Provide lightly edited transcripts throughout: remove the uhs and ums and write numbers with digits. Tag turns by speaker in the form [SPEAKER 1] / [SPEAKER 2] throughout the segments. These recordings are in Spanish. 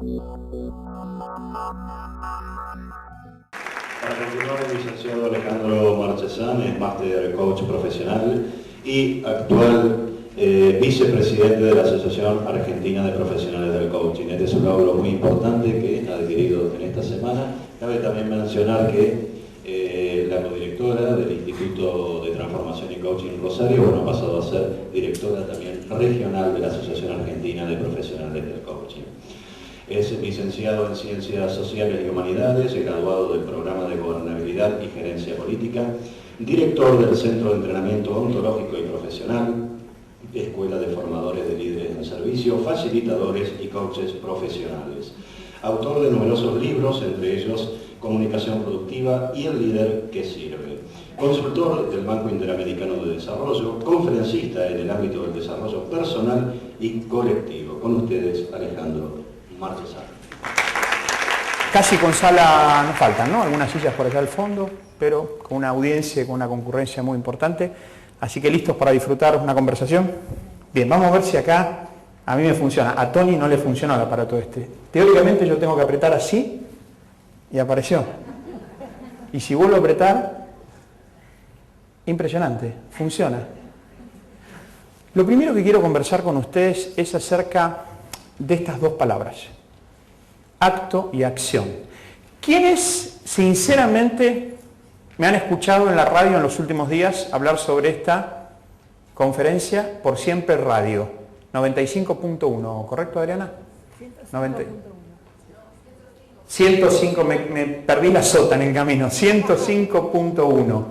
[SPEAKER 1] Para continuar, el licenciado Alejandro Marchesán es máster coach profesional y actual vicepresidente de la Asociación Argentina de Profesionales del Coaching. Este es un logro muy importante que ha adquirido en esta semana. Cabe también mencionar que la codirectora del Instituto de Transformación y Coaching Rosario, ha pasado a ser directora también regional de la Asociación Argentina de Profesionales del Coaching. Es licenciado en Ciencias Sociales y Humanidades, graduado del Programa de Gobernabilidad y Gerencia Política, director del Centro de Entrenamiento Ontológico y Profesional, Escuela de Formadores de Líderes en Servicio, Facilitadores y Coaches Profesionales. Autor de numerosos libros, entre ellos Comunicación Productiva y El Líder que Sirve. Consultor del Banco Interamericano de Desarrollo, conferencista en el ámbito del desarrollo personal y colectivo. Con ustedes, Alejandro Marchesán.
[SPEAKER 2] Casi con sala nos faltan, ¿no? Algunas sillas por acá al fondo, pero con una audiencia, con una concurrencia muy importante. Así que listos para disfrutar una conversación. Bien, vamos a ver si acá a mí me funciona. A Tony no le funciona el aparato este. Teóricamente yo tengo que apretar así y apareció. Y si vuelvo a apretar, impresionante, funciona. Lo primero que quiero conversar con ustedes es acerca de estas dos palabras, acto y acción. ¿Quiénes sinceramente me han escuchado en la radio en los últimos días hablar sobre esta conferencia Por Siempre Radio? 95.1, ¿correcto, Adriana? 105, me perdí la sota en el camino. 105.1,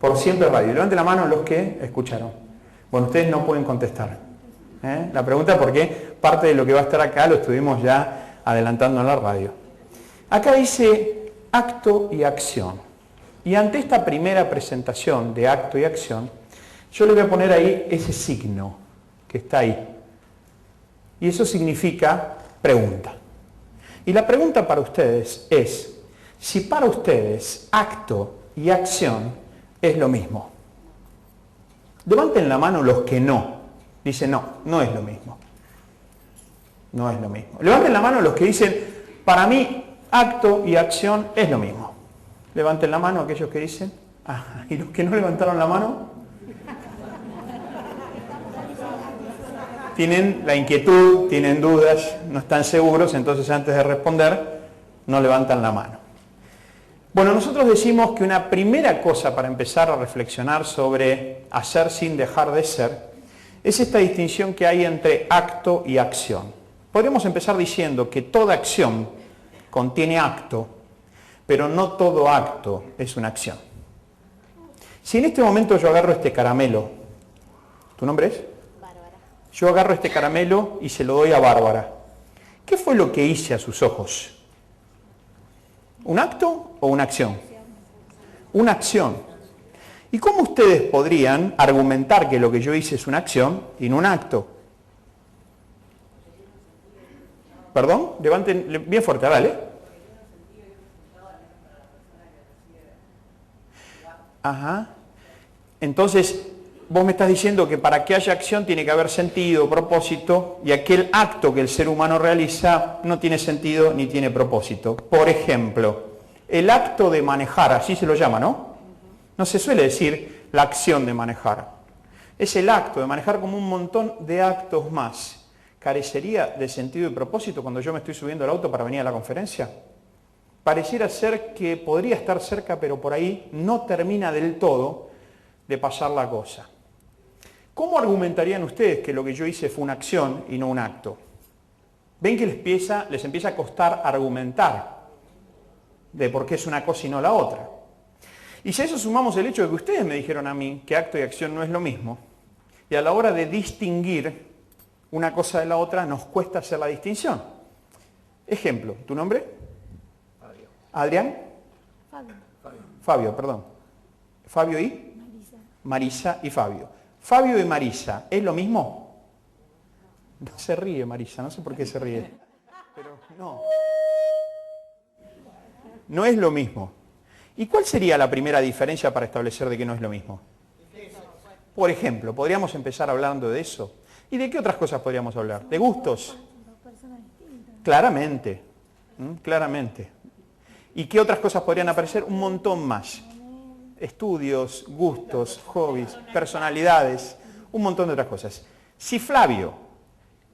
[SPEAKER 2] Por Siempre Radio. Levanten la mano los que escucharon. Bueno, ustedes no pueden contestar. La pregunta por qué parte de lo que va a estar acá lo estuvimos ya adelantando en la radio. Acá dice acto y acción. Y ante esta primera presentación de acto y acción, yo le voy a poner ahí ese signo que está ahí. Y eso significa pregunta. Y la pregunta para ustedes es, si para ustedes acto y acción es lo mismo. Levanten la mano los que no. Dicen, no es lo mismo. No es lo mismo. Levanten la mano los que dicen, para mí acto y acción es lo mismo. Levanten la mano aquellos que dicen, y los que no levantaron la mano, tienen la inquietud, tienen dudas, no están seguros, entonces antes de responder, no levantan la mano. Bueno, nosotros decimos que una primera cosa para empezar a reflexionar sobre hacer sin dejar de ser, es esta distinción que hay entre acto y acción. Podríamos empezar diciendo que toda acción contiene acto, pero no todo acto es una acción. Si en este momento yo agarro este caramelo, ¿tu nombre es?
[SPEAKER 3] Bárbara.
[SPEAKER 2] Yo agarro este caramelo y se lo doy a Bárbara. ¿Qué fue lo que hice a sus ojos? ¿Un acto o una acción? Una acción. ¿Y cómo ustedes podrían argumentar que lo que yo hice es una acción y no un acto? ¿Perdón? Levanten bien fuerte, dale. Ajá. Entonces, vos me estás diciendo que para que haya acción tiene que haber sentido, propósito, y aquel acto que el ser humano realiza no tiene sentido ni tiene propósito. Por ejemplo, el acto de manejar, así se lo llama, ¿no? No se suele decir la acción de manejar. Es el acto de manejar como un montón de actos más. ¿Carecería de sentido y propósito cuando yo me estoy subiendo al auto para venir a la conferencia? Pareciera ser que podría estar cerca, pero por ahí no termina del todo de pasar la cosa. ¿Cómo argumentarían ustedes que lo que yo hice fue una acción y no un acto? ¿Ven que les empieza a costar argumentar de por qué es una cosa y no la otra? Y si a eso sumamos el hecho de que ustedes me dijeron a mí que acto y acción no es lo mismo, y a la hora de distinguir una cosa de la otra nos cuesta hacer la distinción. Ejemplo, ¿tu nombre?
[SPEAKER 3] Fabio.
[SPEAKER 2] ¿Adrián?
[SPEAKER 3] Fabio.
[SPEAKER 2] Fabio, perdón. ¿Fabio y?
[SPEAKER 3] Marisa.
[SPEAKER 2] Marisa y Fabio. ¿Fabio y Marisa es lo mismo? No se ríe Marisa, no sé por qué se ríe. Pero no. No es lo mismo. ¿Y cuál sería la primera diferencia para establecer de que no es lo mismo? Por ejemplo, podríamos empezar hablando de eso. ¿Y de qué otras cosas podríamos hablar? ¿De gustos?
[SPEAKER 3] Dos personas distintas.
[SPEAKER 2] Claramente, claramente. ¿Y qué otras cosas podrían aparecer? Un montón más. Estudios, gustos, hobbies, personalidades, un montón de otras cosas. Si Flavio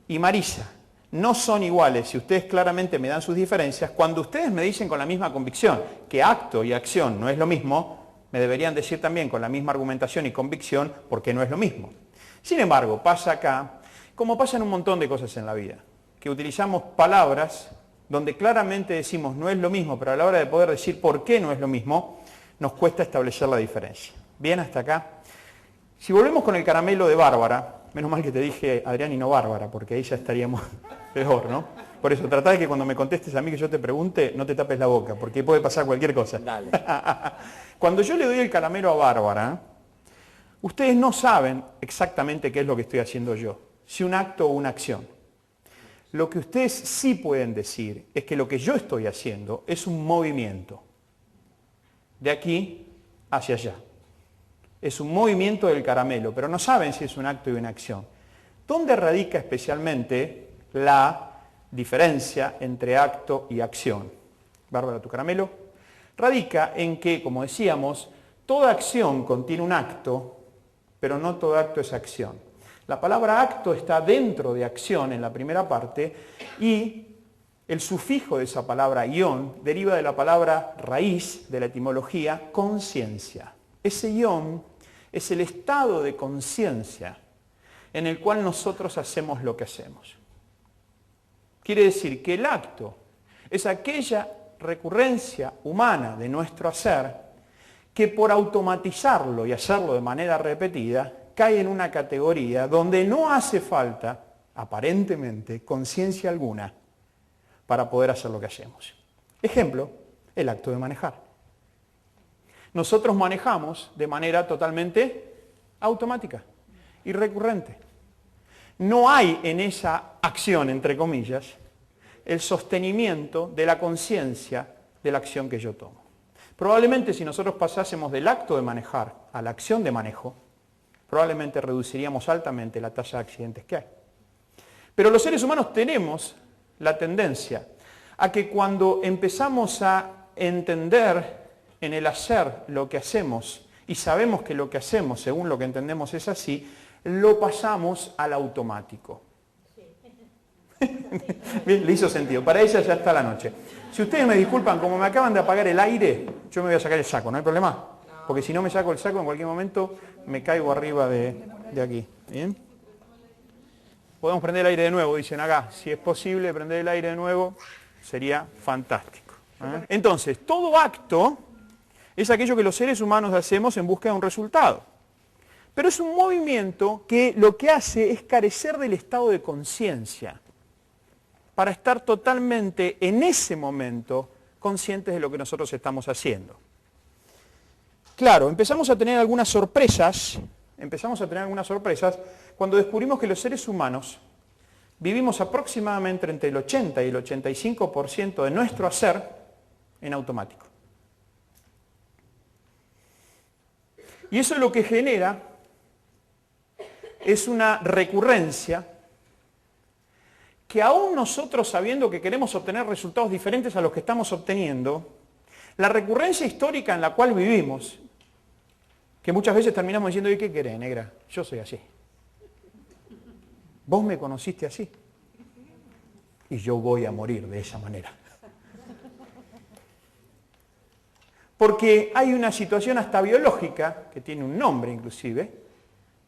[SPEAKER 2] y Marisa no son iguales, si ustedes claramente me dan sus diferencias, cuando ustedes me dicen con la misma convicción que acto y acción no es lo mismo, me deberían decir también con la misma argumentación y convicción porque no es lo mismo. Sin embargo, pasa acá, como pasa en un montón de cosas en la vida, que utilizamos palabras donde claramente decimos no es lo mismo, pero a la hora de poder decir por qué no es lo mismo, nos cuesta establecer la diferencia. ¿Bien hasta acá? Si volvemos con el caramelo de Bárbara, menos mal que te dije Adrián y no Bárbara, porque ahí ya estaríamos peor, ¿no? Por eso, tratá de que cuando me contestes a mí que yo te pregunte, no te tapes la boca, porque puede pasar cualquier cosa.
[SPEAKER 3] Dale.
[SPEAKER 2] Cuando yo le doy el caramelo a Bárbara, ustedes no saben exactamente qué es lo que estoy haciendo yo, si un acto o una acción. Lo que ustedes sí pueden decir es que lo que yo estoy haciendo es un movimiento, de aquí hacia allá. Es un movimiento del caramelo, pero no saben si es un acto y una acción. ¿Dónde radica especialmente la diferencia entre acto y acción? Bárbara, tu caramelo. Radica en que, como decíamos, toda acción contiene un acto, pero no todo acto es acción. La palabra acto está dentro de acción en la primera parte y el sufijo de esa palabra ión deriva de la palabra raíz de la etimología conciencia. Ese ión es el estado de conciencia en el cual nosotros hacemos lo que hacemos. Quiere decir que el acto es aquella recurrencia humana de nuestro hacer que por automatizarlo y hacerlo de manera repetida cae en una categoría donde no hace falta, aparentemente, conciencia alguna para poder hacer lo que hacemos. Ejemplo, el acto de manejar. Nosotros manejamos de manera totalmente automática y recurrente. No hay en esa acción, entre comillas, el sostenimiento de la conciencia de la acción que yo tomo. Probablemente si nosotros pasásemos del acto de manejar a la acción de manejo, probablemente reduciríamos altamente la tasa de accidentes que hay. Pero los seres humanos tenemos la tendencia a que cuando empezamos a entender en el hacer lo que hacemos y sabemos que lo que hacemos, según lo que entendemos, es así, lo pasamos al automático. Bien, le hizo sentido. Para ella ya está la noche. Si ustedes me disculpan, como me acaban de apagar el aire, yo me voy a sacar el saco, ¿no hay problema? Porque si no me saco el saco, en cualquier momento me caigo arriba de aquí. ¿Bien? Podemos prender el aire de nuevo, dicen acá. Si es posible prender el aire de nuevo, sería fantástico. Entonces, todo acto es aquello que los seres humanos hacemos en busca de un resultado. Pero es un movimiento que lo que hace es carecer del estado de conciencia para estar totalmente en ese momento conscientes de lo que nosotros estamos haciendo. Claro, empezamos a tener algunas sorpresas cuando descubrimos que los seres humanos vivimos aproximadamente entre el 80 y el 85% de nuestro hacer en automático. Y eso lo que genera es una recurrencia que aún nosotros sabiendo que queremos obtener resultados diferentes a los que estamos obteniendo, la recurrencia histórica en la cual vivimos, que muchas veces terminamos diciendo, ¿y qué querés, negra? Yo soy así. Vos me conociste así. Y yo voy a morir de esa manera. Porque hay una situación hasta biológica, que tiene un nombre inclusive,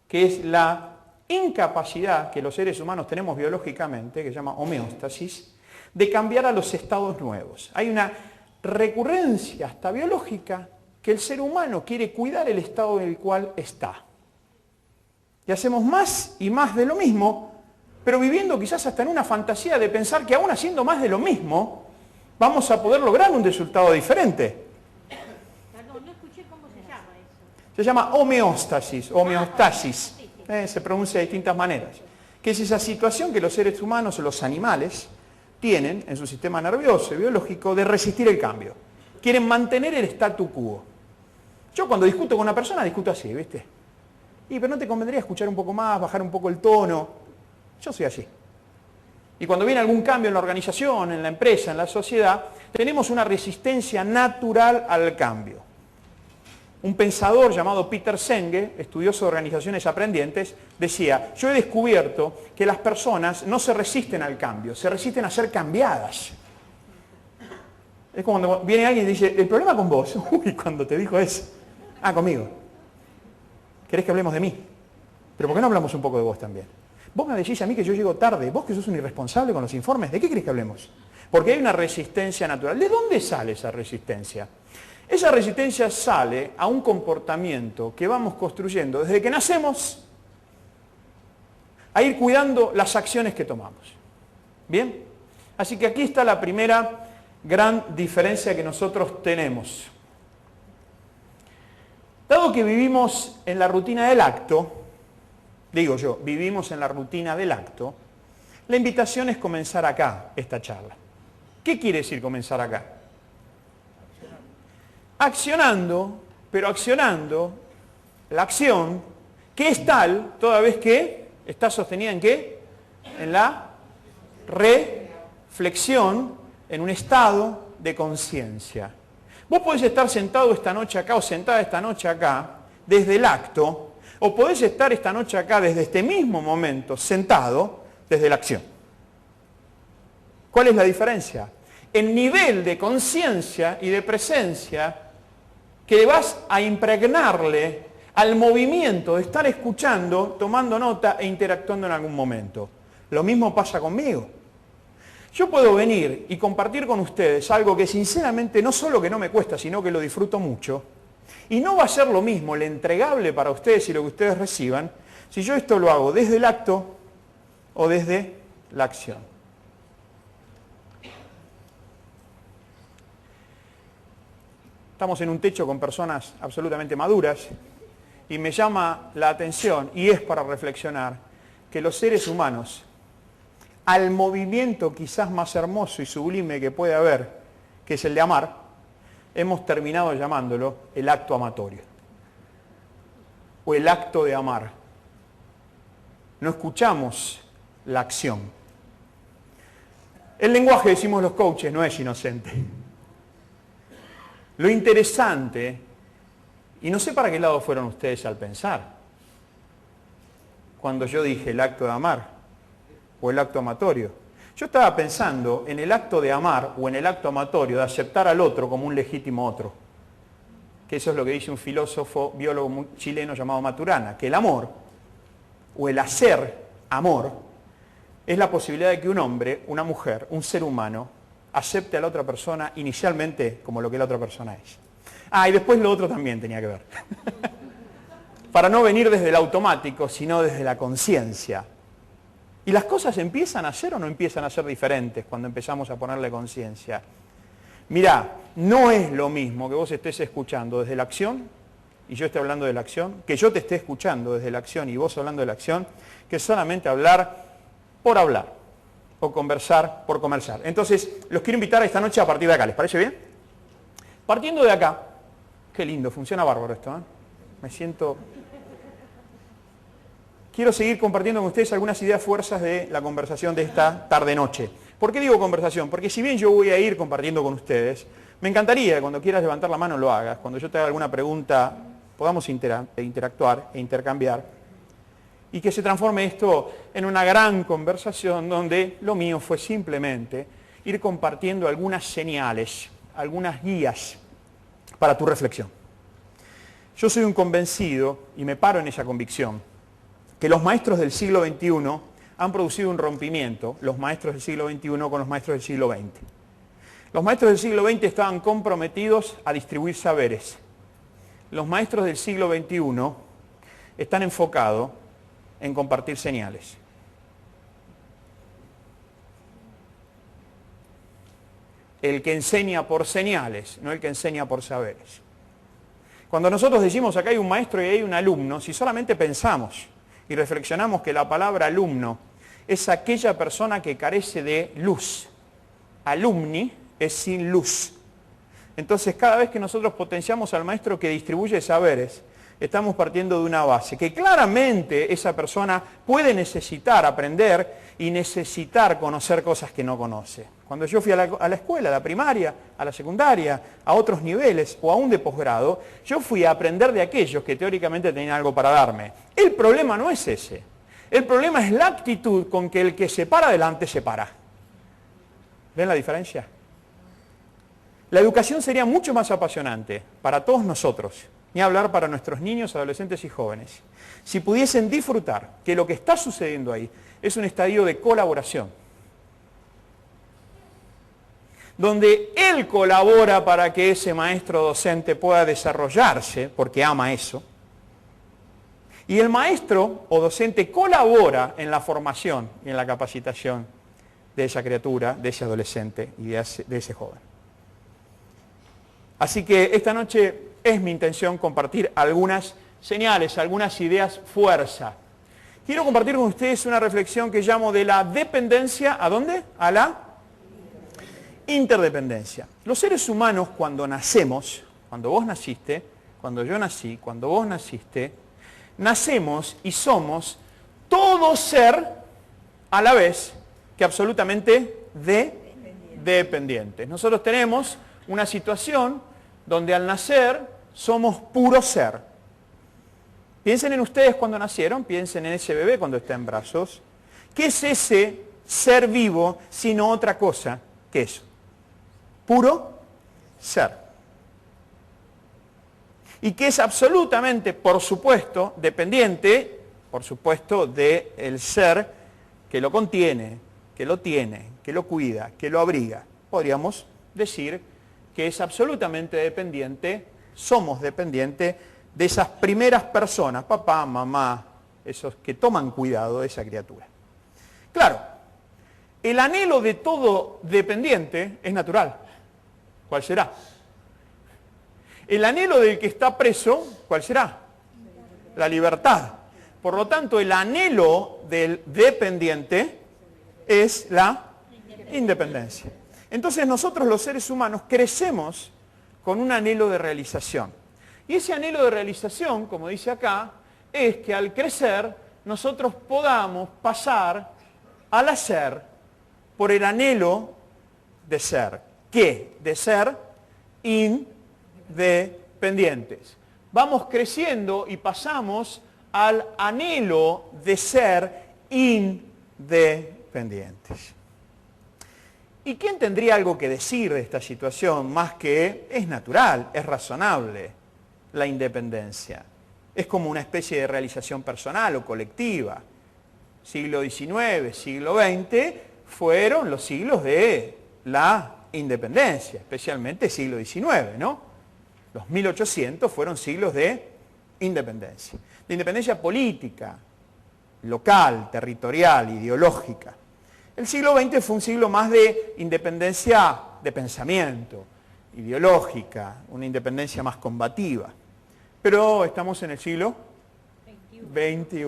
[SPEAKER 2] que es la incapacidad que los seres humanos tenemos biológicamente, que se llama homeostasis, de cambiar a los estados nuevos. Hay una recurrencia hasta biológica que el ser humano quiere cuidar el estado en el cual está. Y hacemos más y más de lo mismo, pero viviendo quizás hasta en una fantasía de pensar que aún haciendo más de lo mismo, vamos a poder lograr un resultado diferente.
[SPEAKER 3] Perdón, no escuché cómo se llama eso.
[SPEAKER 2] Se llama homeostasis, homeostasis. Se pronuncia de distintas maneras. Que es esa situación que los seres humanos o los animales tienen en su sistema nervioso y biológico de resistir el cambio. Quieren mantener el statu quo. Yo cuando discuto con una persona discuto así, ¿viste? Pero no te convendría escuchar un poco más, bajar un poco el tono. Yo soy así. Y cuando viene algún cambio en la organización, en la empresa, en la sociedad, tenemos una resistencia natural al cambio. Un pensador llamado Peter Senge, estudioso de organizaciones aprendientes, decía: yo he descubierto que las personas no se resisten al cambio, se resisten a ser cambiadas. Es como cuando viene alguien y dice: el problema con vos, uy, cuando te dijo eso, conmigo. ¿Querés que hablemos de mí? Pero ¿por qué no hablamos un poco de vos también? Vos me decís a mí que yo llego tarde, vos que sos un irresponsable con los informes, ¿de qué querés que hablemos? Porque hay una resistencia natural. ¿De dónde sale esa resistencia? Esa resistencia sale a un comportamiento que vamos construyendo desde que nacemos a ir cuidando las acciones que tomamos. ¿Bien? Así que aquí está la primera gran diferencia que nosotros tenemos. Dado que vivimos en la rutina del acto, vivimos en la rutina del acto, la invitación es comenzar acá esta charla. ¿Qué quiere decir comenzar acá? Accionando, pero accionando la acción que es tal toda vez que está sostenida ¿en qué? En la reflexión, en un estado de conciencia. Vos podés estar sentado esta noche acá o sentada esta noche acá desde el acto, o podés estar esta noche acá desde este mismo momento sentado desde la acción. ¿Cuál es la diferencia? El nivel de conciencia y de presencia que vas a impregnarle al movimiento de estar escuchando, tomando nota e interactuando en algún momento. Lo mismo pasa conmigo. Yo puedo venir y compartir con ustedes algo que sinceramente no solo que no me cuesta, sino que lo disfruto mucho. Y no va a ser lo mismo el entregable para ustedes y lo que ustedes reciban si yo esto lo hago desde el acto o desde la acción. Estamos en un techo con personas absolutamente maduras y me llama la atención, y es para reflexionar, que los seres humanos, al movimiento quizás más hermoso y sublime que puede haber, que es el de amar, hemos terminado llamándolo el acto amatorio o el acto de amar. No escuchamos la acción. El lenguaje, decimos los coaches, no es inocente. Lo interesante, y no sé para qué lado fueron ustedes al pensar, cuando yo dije el acto de amar o el acto amatorio. Yo estaba pensando en el acto de amar o en el acto amatorio de aceptar al otro como un legítimo otro. Que eso es lo que dice un filósofo biólogo chileno llamado Maturana, que el amor o el hacer amor es la posibilidad de que un hombre, una mujer, un ser humano, acepte a la otra persona inicialmente como lo que la otra persona es. Y después lo otro también tenía que ver. Para no venir desde el automático, sino desde la conciencia. Y las cosas empiezan a ser o no empiezan a ser diferentes cuando empezamos a ponerle conciencia. Mirá, no es lo mismo que vos estés escuchando desde la acción, y yo esté hablando de la acción, que yo te esté escuchando desde la acción y vos hablando de la acción, que solamente hablar por hablar, o conversar por conversar. Entonces, los quiero invitar esta noche a partir de acá, ¿les parece bien? Partiendo de acá, qué lindo, funciona bárbaro esto, ¿eh? Me siento... Quiero seguir compartiendo con ustedes algunas ideas fuerzas de la conversación de esta tarde-noche. ¿Por qué digo conversación? Porque si bien yo voy a ir compartiendo con ustedes, me encantaría que cuando quieras levantar la mano lo hagas, cuando yo te haga alguna pregunta podamos interactuar e intercambiar, y que se transforme esto en una gran conversación donde lo mío fue simplemente ir compartiendo algunas señales, algunas guías para tu reflexión. Yo soy un convencido, y me paro en esa convicción, que los maestros del siglo XXI han producido un rompimiento, los maestros del siglo XXI con los maestros del siglo XX. Los maestros del siglo XX estaban comprometidos a distribuir saberes. Los maestros del siglo XXI están enfocados en compartir señales. El que enseña por señales, no el que enseña por saberes. Cuando nosotros decimos acá hay un maestro y hay un alumno, si solamente pensamos y reflexionamos que la palabra alumno es aquella persona que carece de luz. Alumni es sin luz. Entonces, cada vez que nosotros potenciamos al maestro que distribuye saberes, estamos partiendo de una base, que claramente esa persona puede necesitar aprender y necesitar conocer cosas que no conoce. Cuando yo fui a la escuela, a la primaria, a la secundaria, a otros niveles o aún de posgrado, yo fui a aprender de aquellos que teóricamente tenían algo para darme. El problema no es ese. El problema es la actitud con que el que se para adelante se para. ¿Ven la diferencia? La educación sería mucho más apasionante para todos nosotros, ni hablar para nuestros niños, adolescentes y jóvenes, si pudiesen disfrutar que lo que está sucediendo ahí es un estadio de colaboración, donde él colabora para que ese maestro docente pueda desarrollarse, porque ama eso, y el maestro o docente colabora en la formación y en la capacitación de esa criatura, de ese adolescente y de ese joven. Así que esta noche es mi intención compartir algunas señales, algunas ideas fuerza. Quiero compartir con ustedes una reflexión que llamo de la dependencia, ¿a dónde? A la interdependencia. Los seres humanos cuando nacemos, cuando vos naciste, cuando yo nací, cuando vos naciste, nacemos y somos todo ser a la vez que absolutamente dependientes. Nosotros tenemos una situación donde al nacer somos puro ser. Piensen en ustedes cuando nacieron, piensen en ese bebé cuando está en brazos. ¿Qué es ese ser vivo sino otra cosa que eso? Puro ser. Y que es absolutamente, por supuesto, dependiente, por supuesto, del ser que lo contiene, que lo tiene, que lo cuida, que lo abriga. Podríamos decir que es absolutamente dependiente, somos dependientes de esas primeras personas, papá, mamá, esos que toman cuidado de esa criatura. Claro, el anhelo de todo dependiente es natural. ¿Cuál será? El anhelo del que está preso, ¿cuál será? La libertad. Por lo tanto, el anhelo del dependiente es la independencia. Entonces nosotros los seres humanos crecemos con un anhelo de realización. Y ese anhelo de realización, como dice acá, es que al crecer nosotros podamos pasar al hacer por el anhelo de ser. ¿Qué? De ser independientes. Vamos creciendo y pasamos al anhelo de ser independientes. ¿Y quién tendría algo que decir de esta situación más que es natural, es razonable la independencia? Es como una especie de realización personal o colectiva. Siglo XIX, siglo XX fueron los siglos de la independencia, especialmente siglo XIX, ¿no? Los 1800 fueron siglos de independencia. De independencia política, local, territorial, ideológica. El siglo XX fue un siglo más de independencia de pensamiento, ideológica, una independencia más combativa. Pero estamos en el siglo XXI.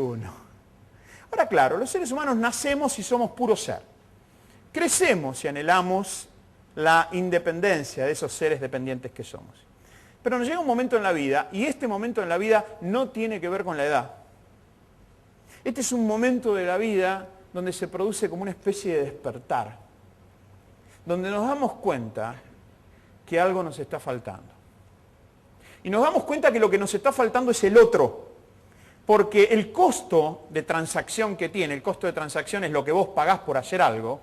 [SPEAKER 2] Ahora, claro, los seres humanos nacemos y somos puro ser. Crecemos y anhelamos la independencia de esos seres dependientes que somos. Pero nos llega un momento en la vida, y este momento en la vida no tiene que ver con la edad. Este es un momento de la vida donde se produce como una especie de despertar, donde nos damos cuenta que algo nos está faltando. Y nos damos cuenta que lo que nos está faltando es el otro, porque el costo de transacción que tiene, el costo de transacción es lo que vos pagás por hacer algo,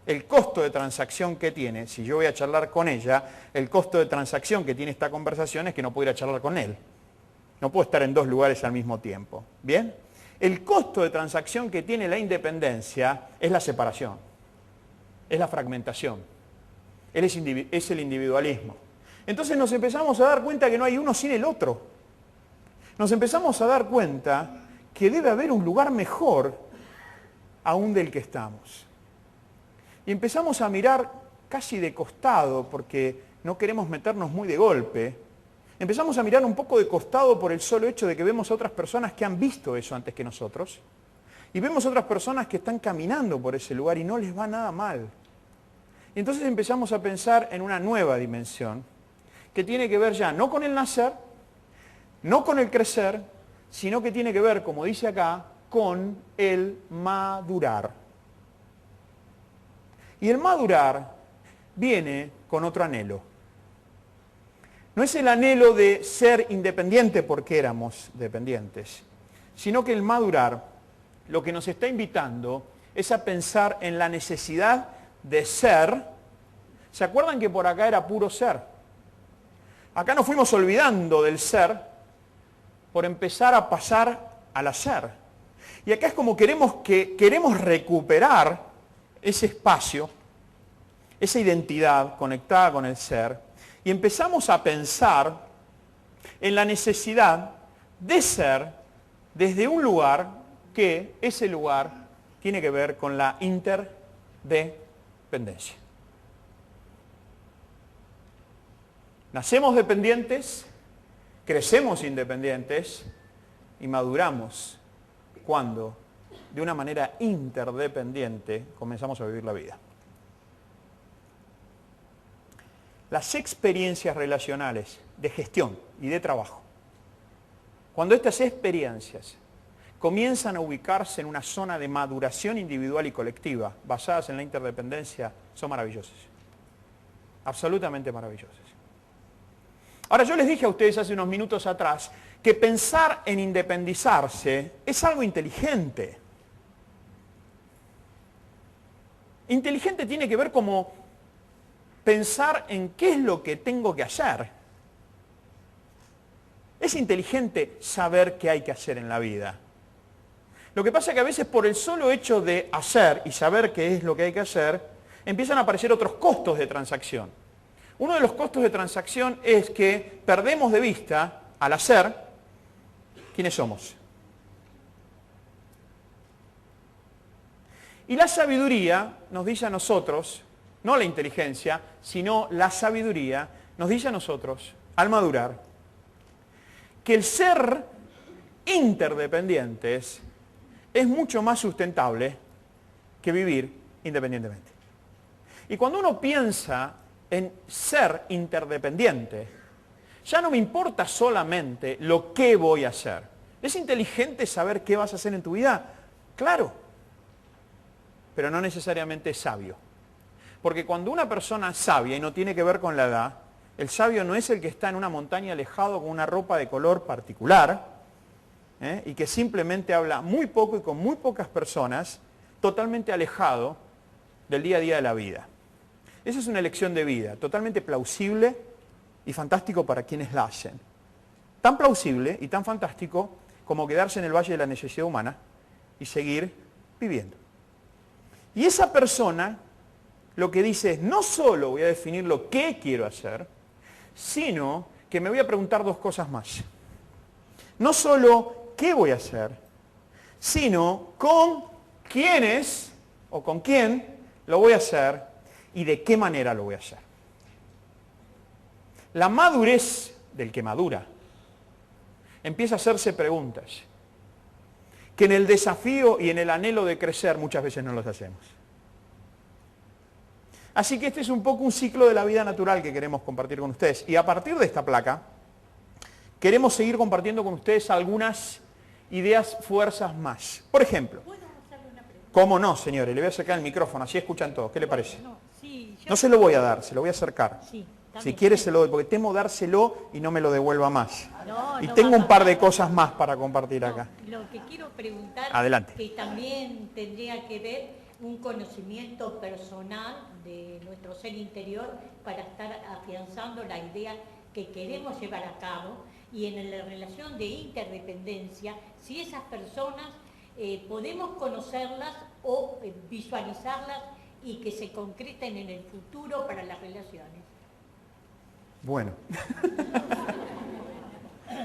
[SPEAKER 2] el costo de transacción que tiene, si yo voy a charlar con ella, el costo de transacción que tiene esta conversación es que no puedo ir a charlar con él. No puedo estar en dos lugares al mismo tiempo. ¿Bien? El costo de transacción que tiene la independencia es la separación, es la fragmentación, es el individualismo. Entonces nos empezamos a dar cuenta que no hay uno sin el otro. Nos empezamos a dar cuenta que debe haber un lugar mejor aún del que estamos. Y empezamos a mirar casi de costado, porque no queremos meternos muy de golpe. Empezamos a mirar un poco de costado por el solo hecho de que vemos a otras personas que han visto eso antes que nosotros. Y vemos a otras personas que están caminando por ese lugar y no les va nada mal. Y entonces empezamos a pensar en una nueva dimensión que tiene que ver ya no con el nacer, No con el crecer, sino que tiene que ver, como dice acá, con el madurar. Y el madurar viene con otro anhelo. No es el anhelo de ser independiente porque éramos dependientes, sino que el madurar lo que nos está invitando es a pensar en la necesidad de ser. ¿Se acuerdan que por acá era puro ser? Acá nos fuimos olvidando del ser por empezar a pasar al hacer. Y acá es como queremos recuperar ese espacio, esa identidad conectada con el ser, y empezamos a pensar en la necesidad de ser desde un lugar que ese lugar tiene que ver con la interdependencia. Nacemos dependientes, crecemos independientes y maduramos cuando, de una manera interdependiente, comenzamos a vivir la vida. Las experiencias relacionales de gestión y de trabajo, cuando estas experiencias comienzan a ubicarse en una zona de maduración individual y colectiva basadas en la interdependencia, son maravillosas. Absolutamente maravillosas. Ahora, yo les dije a ustedes hace unos minutos atrás que pensar en independizarse es algo inteligente. Inteligente tiene que ver como pensar en qué es lo que tengo que hacer. Es inteligente saber qué hay que hacer en la vida. Lo que pasa es que a veces por el solo hecho de hacer y saber qué es lo que hay que hacer, empiezan a aparecer otros costos de transacción. Uno de los costos de transacción es que perdemos de vista, al hacer, quiénes somos. Y la sabiduría nos dice a nosotros, no la inteligencia, sino la sabiduría, nos dice a nosotros, al madurar, que el ser interdependientes es mucho más sustentable que vivir independientemente. Y cuando uno piensa en ser interdependiente, ya no me importa solamente lo que voy a hacer. ¿Es inteligente saber qué vas a hacer en tu vida? Claro, pero no necesariamente es sabio. Porque cuando una persona es sabia, y no tiene que ver con la edad, el sabio no es el que está en una montaña alejado con una ropa de color particular, y que simplemente habla muy poco y con muy pocas personas, totalmente alejado del día a día de la vida. Esa es una elección de vida, totalmente plausible y fantástico para quienes la hacen. Tan plausible y tan fantástico como quedarse en el valle de la necesidad humana y seguir viviendo. Y esa persona lo que dice es, no solo voy a definir lo que quiero hacer, sino que me voy a preguntar dos cosas más. No solo qué voy a hacer, sino con quiénes o con quién lo voy a hacer y de qué manera lo voy a hacer. La madurez del que madura empieza a hacerse preguntas que en el desafío y en el anhelo de crecer muchas veces no los hacemos. Así que este es un poco un ciclo de la vida natural que queremos compartir con ustedes. Y a partir de esta placa, queremos seguir compartiendo con ustedes algunas ideas, fuerzas más. Por ejemplo,
[SPEAKER 3] ¿Puedo hacerle una pregunta?
[SPEAKER 2] ¿cómo no, señores? Le voy a acercar el micrófono, así escuchan todos. ¿Qué le parece?
[SPEAKER 3] No, sí, yo-
[SPEAKER 2] No se lo voy a dar, se lo voy a acercar.
[SPEAKER 3] Sí, está
[SPEAKER 2] Si
[SPEAKER 3] bien.
[SPEAKER 2] quiere se lo doy, porque temo dárselo y no me lo devuelva más.
[SPEAKER 3] No,
[SPEAKER 2] Y
[SPEAKER 3] no
[SPEAKER 2] tengo
[SPEAKER 3] va a
[SPEAKER 2] un par de
[SPEAKER 3] pasar.
[SPEAKER 2] cosas más para compartir
[SPEAKER 3] No,
[SPEAKER 2] acá.
[SPEAKER 3] lo que quiero preguntar,
[SPEAKER 2] Adelante.
[SPEAKER 3] que también tendría que ver un conocimiento personal de nuestro ser interior para estar afianzando la idea que queremos llevar a cabo, y en la relación de interdependencia, si esas personas podemos conocerlas o visualizarlas y que se concreten en el futuro para las relaciones.
[SPEAKER 2] Bueno.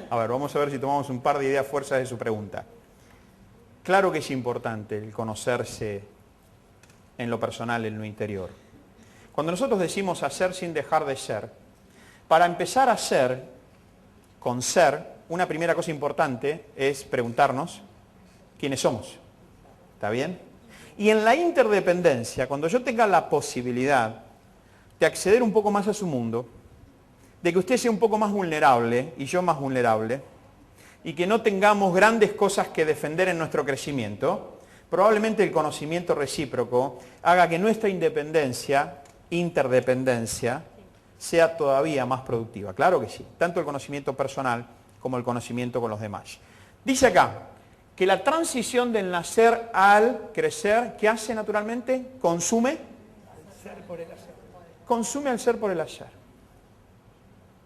[SPEAKER 2] A ver, vamos a ver si tomamos un par de ideas fuerzas de su pregunta. Claro que es importante el conocerse en lo personal, en lo interior. Cuando nosotros decimos hacer sin dejar de ser, para empezar a ser, con ser, una primera cosa importante es preguntarnos quiénes somos. ¿Está bien? Y en la interdependencia, cuando yo tenga la posibilidad de acceder un poco más a su mundo, de que usted sea un poco más vulnerable y yo más vulnerable, y que no tengamos grandes cosas que defender en nuestro crecimiento, probablemente el conocimiento recíproco haga que nuestra interdependencia, sea todavía más productiva. Claro que sí, tanto el conocimiento personal como el conocimiento con los demás. Dice acá que la transición del nacer al crecer, ¿qué hace naturalmente? Consume al ser por el hacer. Consume al ser por el hacer.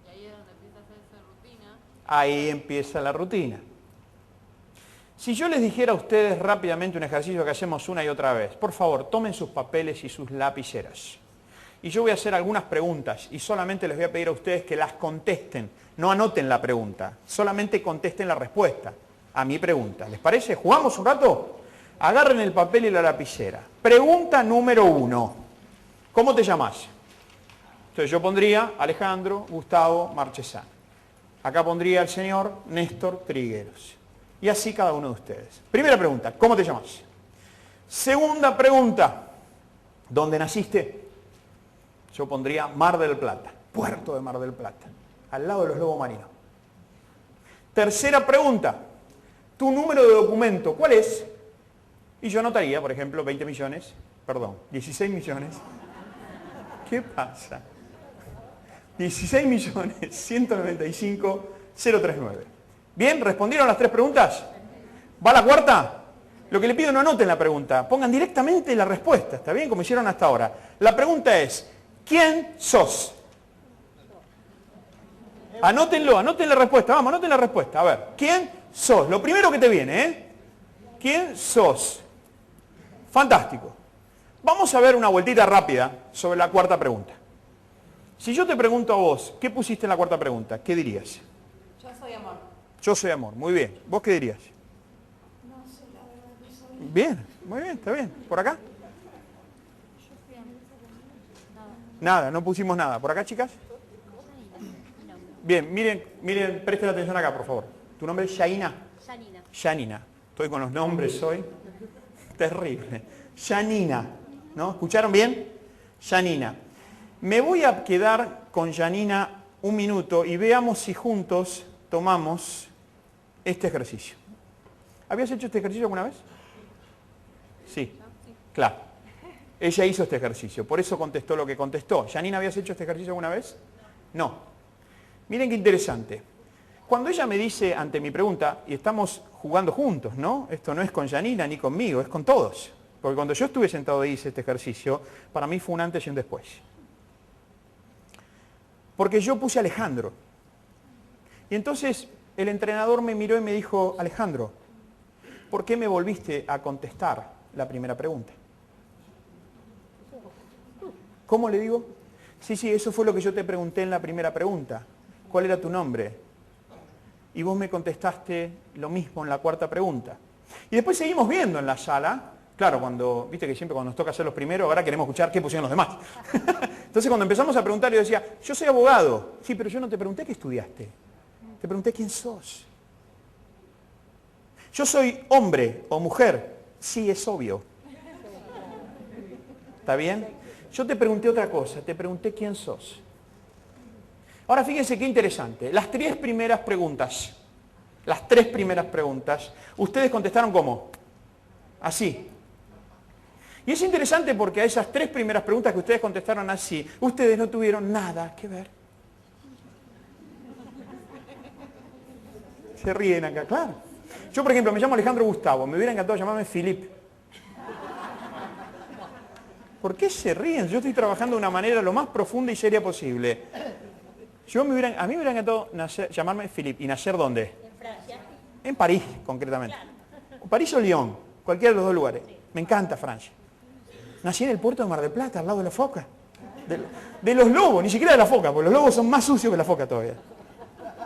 [SPEAKER 4] Y ahí es donde empieza a hacerse rutina.
[SPEAKER 2] Ahí empieza la rutina. Si yo les dijera a ustedes rápidamente un ejercicio que hacemos una y otra vez, por favor, tomen sus papeles y sus lapiceras. Y yo voy a hacer algunas preguntas y solamente les voy a pedir a ustedes que las contesten. No anoten la pregunta, solamente contesten la respuesta a mi pregunta. ¿Les parece? ¿Jugamos un rato? Agarren el papel y la lapicera. Pregunta número 1. ¿Cómo te llamas? Entonces yo pondría Alejandro Gustavo Marchesani. Acá pondría el señor Néstor Trigueros. Y así cada uno de ustedes. Primera pregunta, ¿cómo te llamas? Segunda pregunta, ¿dónde naciste? Yo pondría Mar del Plata, puerto de Mar del Plata, al lado de los lobos marinos. Tercera pregunta, ¿tu número de documento cuál es? Y yo anotaría, por ejemplo, 16 millones. ¿Qué pasa? 16.195.039. ¿Bien? ¿Respondieron las 3 preguntas? ¿Va la cuarta? Lo que le pido, no anoten la pregunta, pongan directamente la respuesta, ¿está bien? Como hicieron hasta ahora. La pregunta es, ¿quién sos? Anótenlo, anoten la respuesta, vamos, anoten la respuesta. A ver, ¿quién sos? Lo primero que te viene, ¿eh? ¿Quién sos? Fantástico. Vamos a ver una vueltita rápida sobre la cuarta pregunta. Si yo te pregunto a vos, ¿qué pusiste en la cuarta pregunta? ¿Qué dirías?
[SPEAKER 4] Yo soy amor.
[SPEAKER 2] Yo soy amor, muy bien. ¿Vos qué dirías?
[SPEAKER 4] No sé, la verdad que soy...
[SPEAKER 2] Bien, muy bien, está bien. ¿Por acá?
[SPEAKER 4] Yo fui a
[SPEAKER 2] Nada, no pusimos nada. ¿Por acá, chicas? Bien, miren, presten atención acá, por favor. ¿Tu nombre es Yaina?
[SPEAKER 4] Yanina.
[SPEAKER 2] Yanina. Estoy con los nombres hoy. Terrible. Yanina. ¿No? ¿Escucharon bien? Yanina. Me voy a quedar con Yanina un minuto y veamos si juntos tomamos este ejercicio. ¿Habías hecho este ejercicio alguna vez? Sí. Claro. Ella hizo este ejercicio, por eso contestó lo que contestó. ¿Yanina, habías hecho este ejercicio alguna vez? No. Miren qué interesante. Cuando ella me dice ante mi pregunta, y estamos jugando juntos, ¿no? Esto no es con Yanina ni conmigo, es con todos. Porque cuando yo estuve sentado y hice este ejercicio, para mí fue un antes y un después. Porque yo puse Alejandro. Y entonces el entrenador me miró y me dijo, Alejandro, ¿por qué me volviste a contestar la primera pregunta? ¿Cómo le digo? Sí, eso fue lo que yo te pregunté en la primera pregunta. ¿Cuál era tu nombre? Y vos me contestaste lo mismo en la cuarta pregunta. Y después seguimos viendo en la sala. Claro, viste que siempre cuando nos toca ser los primeros, ahora queremos escuchar qué pusieron los demás. Entonces cuando empezamos a preguntar, yo decía, yo soy abogado. Sí, pero yo no te pregunté qué estudiaste. Te pregunté quién sos. Yo soy hombre o mujer. Sí, es obvio. ¿Está bien? Yo te pregunté otra cosa, te pregunté quién sos. Ahora fíjense qué interesante. Las 3 primeras preguntas, ustedes contestaron ¿cómo? Así. Y es interesante porque a esas 3 primeras preguntas que ustedes contestaron así, ustedes no tuvieron nada que ver. Se ríen acá, claro. Yo, por ejemplo, me llamo Alejandro Gustavo, me hubiera encantado llamarme Philip. ¿Por qué se ríen? Yo estoy trabajando de una manera lo más profunda y seria posible. A mí me hubiera encantado llamarme Philip. ¿Y nacer dónde?
[SPEAKER 3] En Francia.
[SPEAKER 2] En París, concretamente. Claro. París o Lyon, cualquiera de los 2 lugares. Sí. Me encanta Francia. Nací en el puerto de Mar del Plata, al lado de la foca. De los lobos, ni siquiera de la foca, porque los lobos son más sucios que la foca todavía.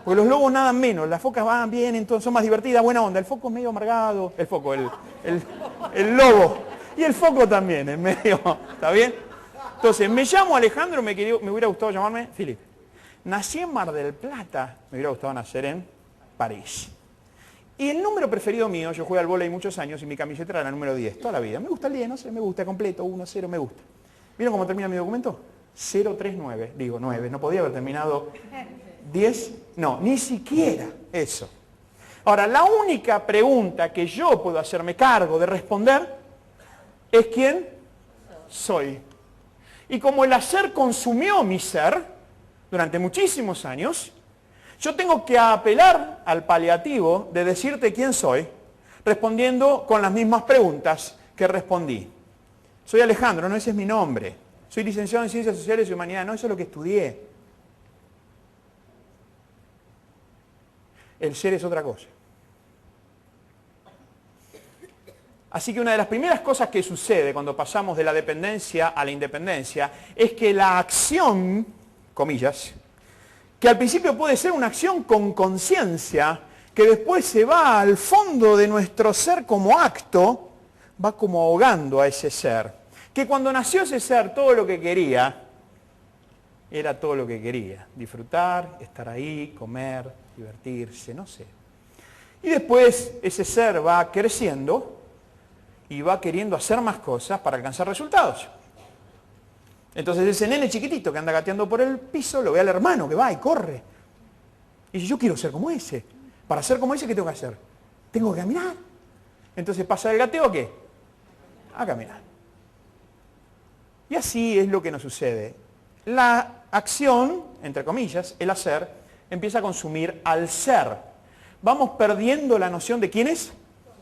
[SPEAKER 2] Porque los lobos nadan menos, las focas van bien, entonces son más divertidas, buena onda. El foco es medio amargado. El foco, el lobo. Y el foco también, en medio. ¿Está bien? Entonces, me llamo Alejandro, me hubiera gustado llamarme Philip. Nací en Mar del Plata, me hubiera gustado nacer en París. Y el número preferido mío, yo jugué al vóley muchos años y mi camiseta era la número 10, toda la vida. Me gusta el 10, no sé, me gusta, completo, 1, 0, me gusta. ¿Vieron cómo termina mi documento? 039, digo 9, no podía haber terminado 10, no, ni siquiera eso. Ahora, la única pregunta que yo puedo hacerme cargo de responder es ¿quién soy? Y como el hacer consumió mi ser durante muchísimos años, yo tengo que apelar al paliativo de decirte quién soy, respondiendo con las mismas preguntas que respondí. Soy Alejandro, no, ese es mi nombre. Soy licenciado en Ciencias Sociales y Humanidades, no, eso es lo que estudié. El ser es otra cosa. Así que una de las primeras cosas que sucede cuando pasamos de la dependencia a la independencia es que la acción, comillas, que al principio puede ser una acción con conciencia, que después se va al fondo de nuestro ser como acto, va como ahogando a ese ser. Que cuando nació ese ser, todo lo que quería, era todo lo que quería. Disfrutar, estar ahí, comer, divertirse, no sé. Y después ese ser va creciendo y va queriendo hacer más cosas para alcanzar resultados. Entonces ese nene chiquitito que anda gateando por el piso, lo ve al hermano que va y corre. Y dice, yo quiero ser como ese. Para ser como ese, ¿qué tengo que hacer? Tengo que caminar. Entonces pasa del gateo ¿a qué? A caminar. Y así es lo que nos sucede. La acción, entre comillas, el hacer, empieza a consumir al ser. Vamos perdiendo la noción de quiénes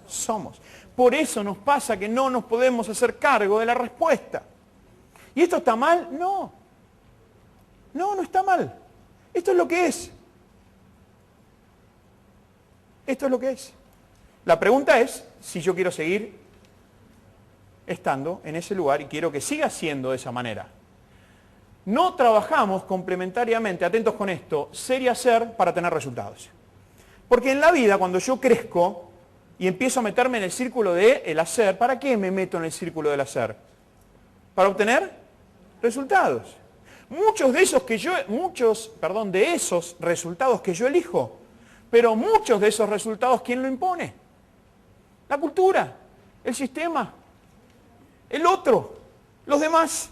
[SPEAKER 2] somos. Por eso nos pasa que no nos podemos hacer cargo de la respuesta. ¿Y esto está mal? No. No, no está mal. Esto es lo que es. Esto es lo que es. La pregunta es si yo quiero seguir estando en ese lugar y quiero que siga siendo de esa manera. No trabajamos complementariamente, atentos con esto, ser y hacer para tener resultados. Porque en la vida, cuando yo crezco y empiezo a meterme en el círculo del hacer, ¿para qué me meto en el círculo del hacer? Para obtener resultados. Muchos de esos resultados que yo elijo, pero muchos de esos resultados, ¿quién lo impone? La cultura, el sistema, el otro, los demás.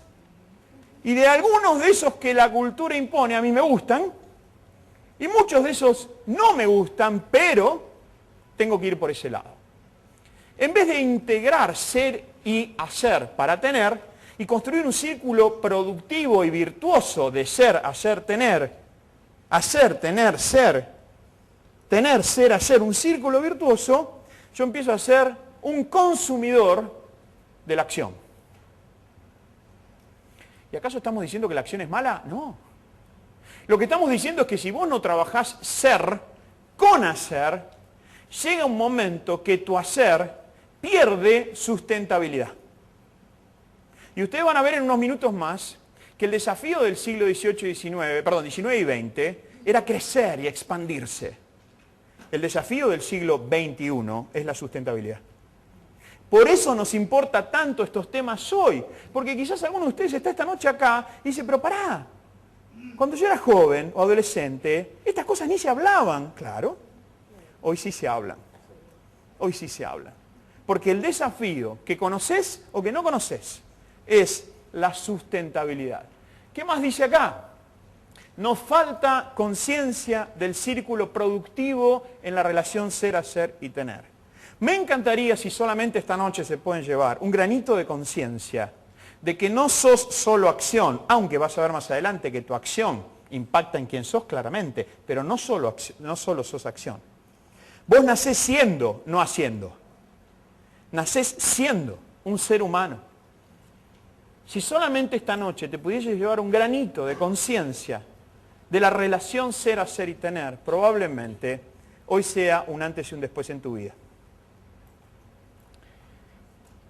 [SPEAKER 2] Y de algunos de esos que la cultura impone a mí me gustan, y muchos de esos no me gustan, pero tengo que ir por ese lado. En vez de integrar ser y hacer para tener, y construir un círculo productivo y virtuoso de ser, hacer, tener, ser, tener, ser, hacer, un círculo virtuoso, yo empiezo a ser un consumidor de la acción. ¿Y acaso estamos diciendo que la acción es mala? No. Lo que estamos diciendo es que si vos no trabajás ser con hacer, llega un momento que tu hacer pierde sustentabilidad. Y ustedes van a ver en unos minutos más que el desafío del siglo XIX y XX era crecer y expandirse. El desafío del siglo XXI es la sustentabilidad. Por eso nos importa tanto estos temas hoy, porque quizás alguno de ustedes está esta noche acá y dice, pero pará, cuando yo era joven o adolescente, estas cosas ni se hablaban. Claro, hoy sí se hablan. Hoy sí se hablan. Porque el desafío que conoces o que no conoces es la sustentabilidad. ¿Qué más dice acá? Nos falta conciencia del círculo productivo en la relación ser, hacer y tener. Me encantaría si solamente esta noche se pueden llevar un granito de conciencia de que no sos solo acción, aunque vas a ver más adelante que tu acción impacta en quién sos claramente, pero no solo sos acción. Vos nacés siendo, no haciendo. Nacés siendo un ser humano. Si solamente esta noche te pudieses llevar un granito de conciencia de la relación ser, hacer y tener, probablemente hoy sea un antes y un después en tu vida.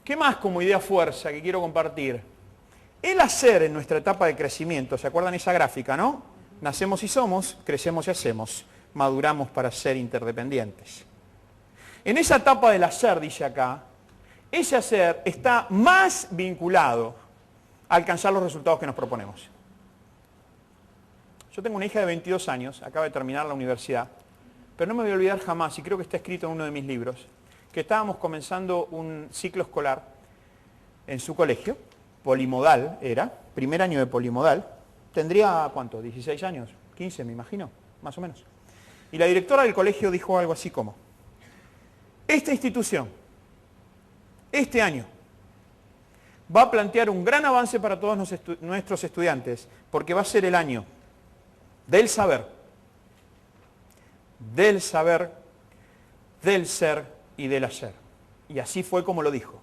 [SPEAKER 2] ¿Qué más como idea fuerza que quiero compartir? El hacer en nuestra etapa de crecimiento, ¿se acuerdan esa gráfica, no? Nacemos y somos, crecemos y hacemos, maduramos para ser interdependientes. En esa etapa del hacer, dice acá, ese hacer está más vinculado a alcanzar los resultados que nos proponemos. Yo tengo una hija de 22 años, acaba de terminar la universidad, pero no me voy a olvidar jamás, y creo que está escrito en uno de mis libros, que estábamos comenzando un ciclo escolar en su colegio, polimodal era, primer año de polimodal, tendría, ¿cuánto? 16 años, 15 me imagino, más o menos. Y la directora del colegio dijo algo así como, Esta institución, este año, va a plantear un gran avance para todos nuestros estudiantes, porque va a ser el año del saber, del ser y del hacer. Y así fue como lo dijo.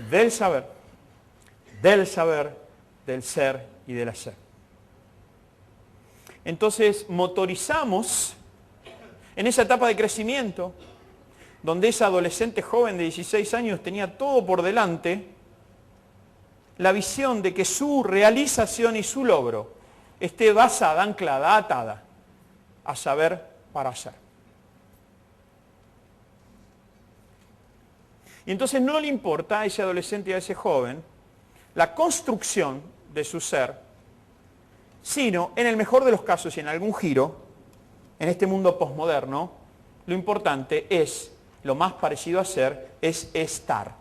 [SPEAKER 2] Del saber, del ser y del hacer. Entonces motorizamos en esa etapa de crecimiento, donde esa adolescente joven de 16 años tenía todo por delante, la visión de que su realización y su logro esté basada, anclada, atada a saber para hacer. Y entonces no le importa a ese adolescente y a ese joven la construcción de su ser, sino, en el mejor de los casos y en algún giro, en este mundo posmoderno, lo importante es, lo más parecido a ser, es estar.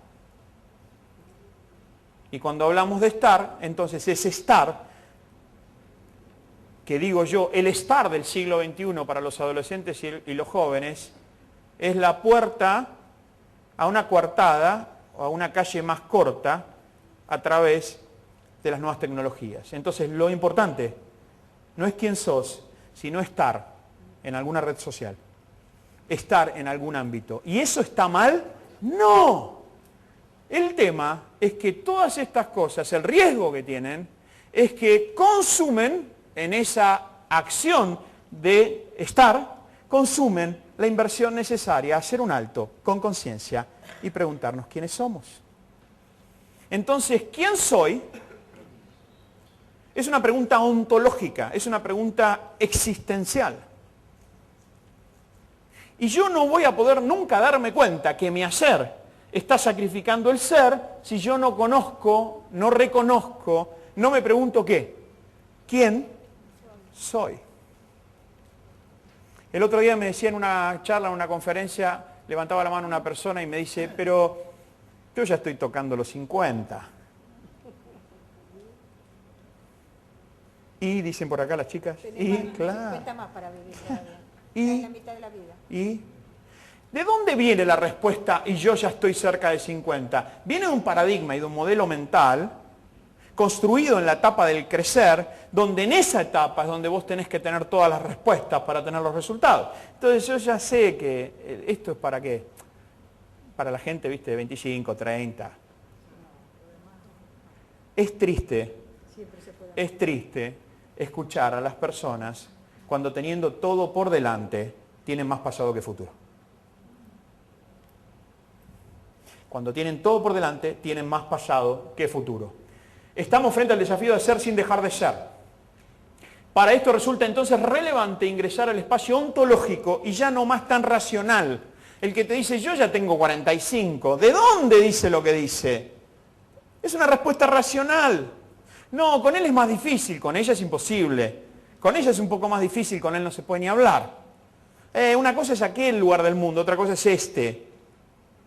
[SPEAKER 2] Y cuando hablamos de estar, entonces ese estar, que digo yo, el estar del siglo XXI para los adolescentes y los jóvenes, es la puerta a una coartada o a una calle más corta a través de las nuevas tecnologías. Entonces lo importante no es quién sos, sino estar en alguna red social, estar en algún ámbito. ¿Y eso está mal? No. El tema es que todas estas cosas, el riesgo que tienen, es que consumen en esa acción de estar, consumen la inversión necesaria a hacer un alto con conciencia y preguntarnos quiénes somos. Entonces, ¿quién soy? Es una pregunta ontológica, es una pregunta existencial. Y yo no voy a poder nunca darme cuenta que mi hacer está sacrificando el ser si yo no conozco, no reconozco, no me pregunto qué. ¿Quién soy? El otro día me decía en una charla, en una conferencia, levantaba la mano una persona y me dice, pero yo ya estoy tocando los 50. Y dicen por acá las chicas, y claro.
[SPEAKER 5] Más para vivir todavía.
[SPEAKER 2] Y
[SPEAKER 5] la mitad de la vida.
[SPEAKER 2] ¿Y de dónde viene la respuesta y yo ya estoy cerca de 50? Viene de un paradigma y de un modelo mental construido en la etapa del crecer, donde en esa etapa es donde vos tenés que tener todas las respuestas para tener los resultados. Entonces yo ya sé que esto es para qué, para la gente, viste, de 25, 30. Es triste escuchar a las personas cuando teniendo todo por delante tienen más pasado que futuro. Cuando tienen todo por delante tienen más pasado que futuro. Estamos frente al desafío de ser sin dejar de ser. Para esto resulta entonces relevante ingresar al espacio ontológico y ya no más tan racional. El que te dice, yo ya tengo 45, ¿de dónde dice lo que dice? Es una respuesta racional. No, con él es más difícil, con ella es imposible. Con ella es un poco más difícil, con él no se puede ni hablar. Una cosa es aquel lugar del mundo, otra cosa es este.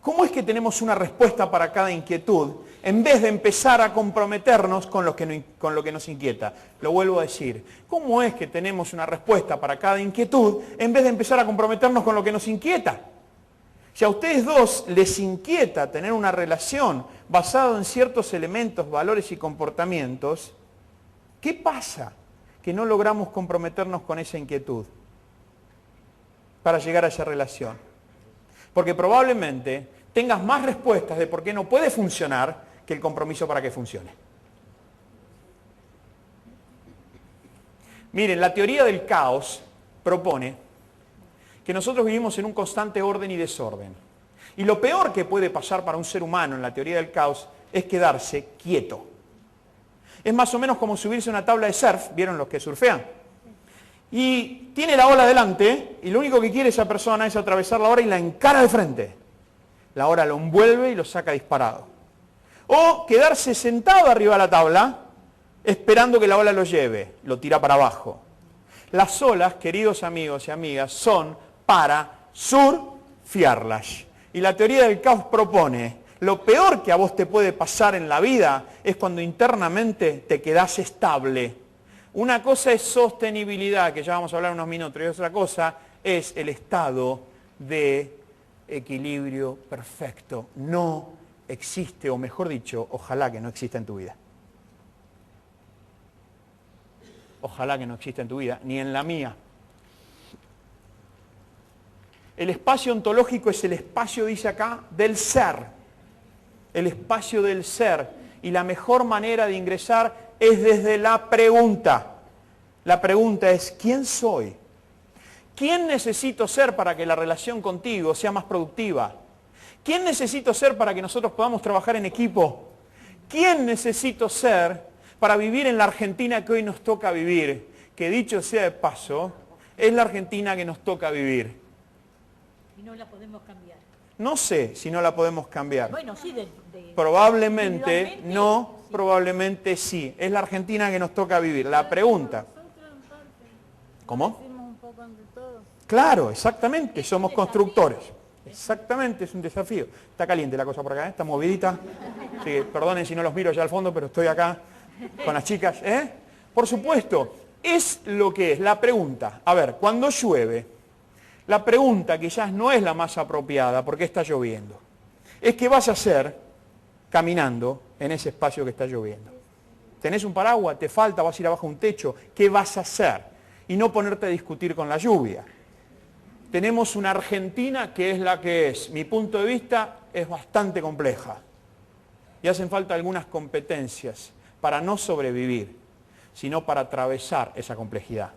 [SPEAKER 2] ¿Cómo es que tenemos una respuesta para cada inquietud en vez de empezar a comprometernos con lo que nos inquieta? Lo vuelvo a decir. ¿Cómo es que tenemos una respuesta para cada inquietud en vez de empezar a comprometernos con lo que nos inquieta? Si a ustedes dos les inquieta tener una relación basada en ciertos elementos, valores y comportamientos, ¿qué pasa? Que no logramos comprometernos con esa inquietud para llegar a esa relación. Porque probablemente tengas más respuestas de por qué no puede funcionar que el compromiso para que funcione. Miren, la teoría del caos propone que nosotros vivimos en un constante orden y desorden. Y lo peor que puede pasar para un ser humano en la teoría del caos es quedarse quieto. Es más o menos como subirse a una tabla de surf, ¿vieron los que surfean? Y tiene la ola delante y lo único que quiere esa persona es atravesar la ola y la encara de frente. La ola lo envuelve y lo saca disparado. O quedarse sentado arriba de la tabla esperando que la ola lo lleve, lo tira para abajo. Las olas, queridos amigos y amigas, son para surfearlas. Y la teoría del caos propone, lo peor que a vos te puede pasar en la vida es cuando internamente te quedás estable. Una cosa es sostenibilidad, que ya vamos a hablar unos minutos, y otra cosa es el estado de equilibrio perfecto no existe, o mejor dicho, ojalá que no exista en tu vida. Ojalá que no exista en tu vida, ni en la mía. El espacio ontológico es el espacio, dice acá, del ser. El espacio del ser. Y la mejor manera de ingresar es desde la pregunta. La pregunta es, ¿quién soy? ¿Quién necesito ser para que la relación contigo sea más productiva? ¿Quién necesito ser para que nosotros podamos trabajar en equipo? ¿Quién necesito ser para vivir en la Argentina que hoy nos toca vivir? Que dicho sea de paso, es la Argentina que nos toca vivir.
[SPEAKER 3] Y no la podemos cambiar.
[SPEAKER 2] No sé si no la podemos cambiar.
[SPEAKER 3] Bueno, sí,
[SPEAKER 2] Probablemente
[SPEAKER 3] individualmente,
[SPEAKER 2] no,
[SPEAKER 3] sí.
[SPEAKER 2] probablemente sí. Es la Argentina que nos toca vivir. La pregunta.
[SPEAKER 4] Nosotros en parte
[SPEAKER 2] ¿Cómo?
[SPEAKER 4] hicimos un poco entre todos.
[SPEAKER 2] Claro, exactamente, somos
[SPEAKER 3] desafío.
[SPEAKER 2] constructores. Exactamente, es un desafío. Está caliente la cosa por acá, ¿eh? Está movidita. Sí, perdonen si no los miro allá al fondo, pero estoy acá con las chicas. Por supuesto, es lo que es la pregunta. A ver, cuando llueve, la pregunta quizás no es la más apropiada, porque está lloviendo. Es qué vas a hacer caminando en ese espacio que está lloviendo. ¿Tenés un paraguas? ¿Te falta? ¿Vas a ir abajo de un techo? ¿Qué vas a hacer? Y no ponerte a discutir con la lluvia. Tenemos una Argentina que es la que es. Mi punto de vista es bastante compleja. Y hacen falta algunas competencias para no sobrevivir, sino para atravesar esa complejidad.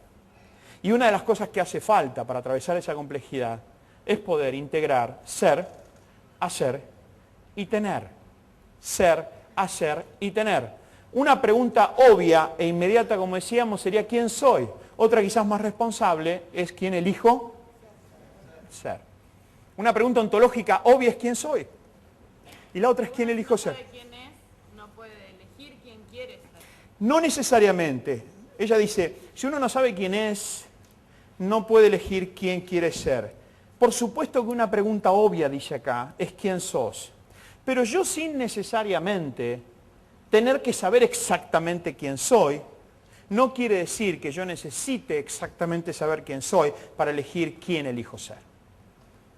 [SPEAKER 2] Y una de las cosas que hace falta para atravesar esa complejidad es poder integrar ser, hacer y tener. Ser, hacer y tener. Una pregunta obvia e inmediata, como decíamos, sería ¿quién soy? Otra quizás más responsable es ¿quién elijo? Ser. Una pregunta ontológica obvia es ¿quién soy? Y la otra es ¿quién elijo ser?
[SPEAKER 4] No sabe quién es, no puede elegir quién quiere ser.
[SPEAKER 2] No necesariamente. Ella dice, si uno no sabe quién es, no puede elegir quién quiere ser. Por supuesto que una pregunta obvia, dice acá, es ¿quién sos? Pero yo sin necesariamente tener que saber exactamente quién soy, no quiere decir que yo necesite exactamente saber quién soy para elegir quién elijo ser.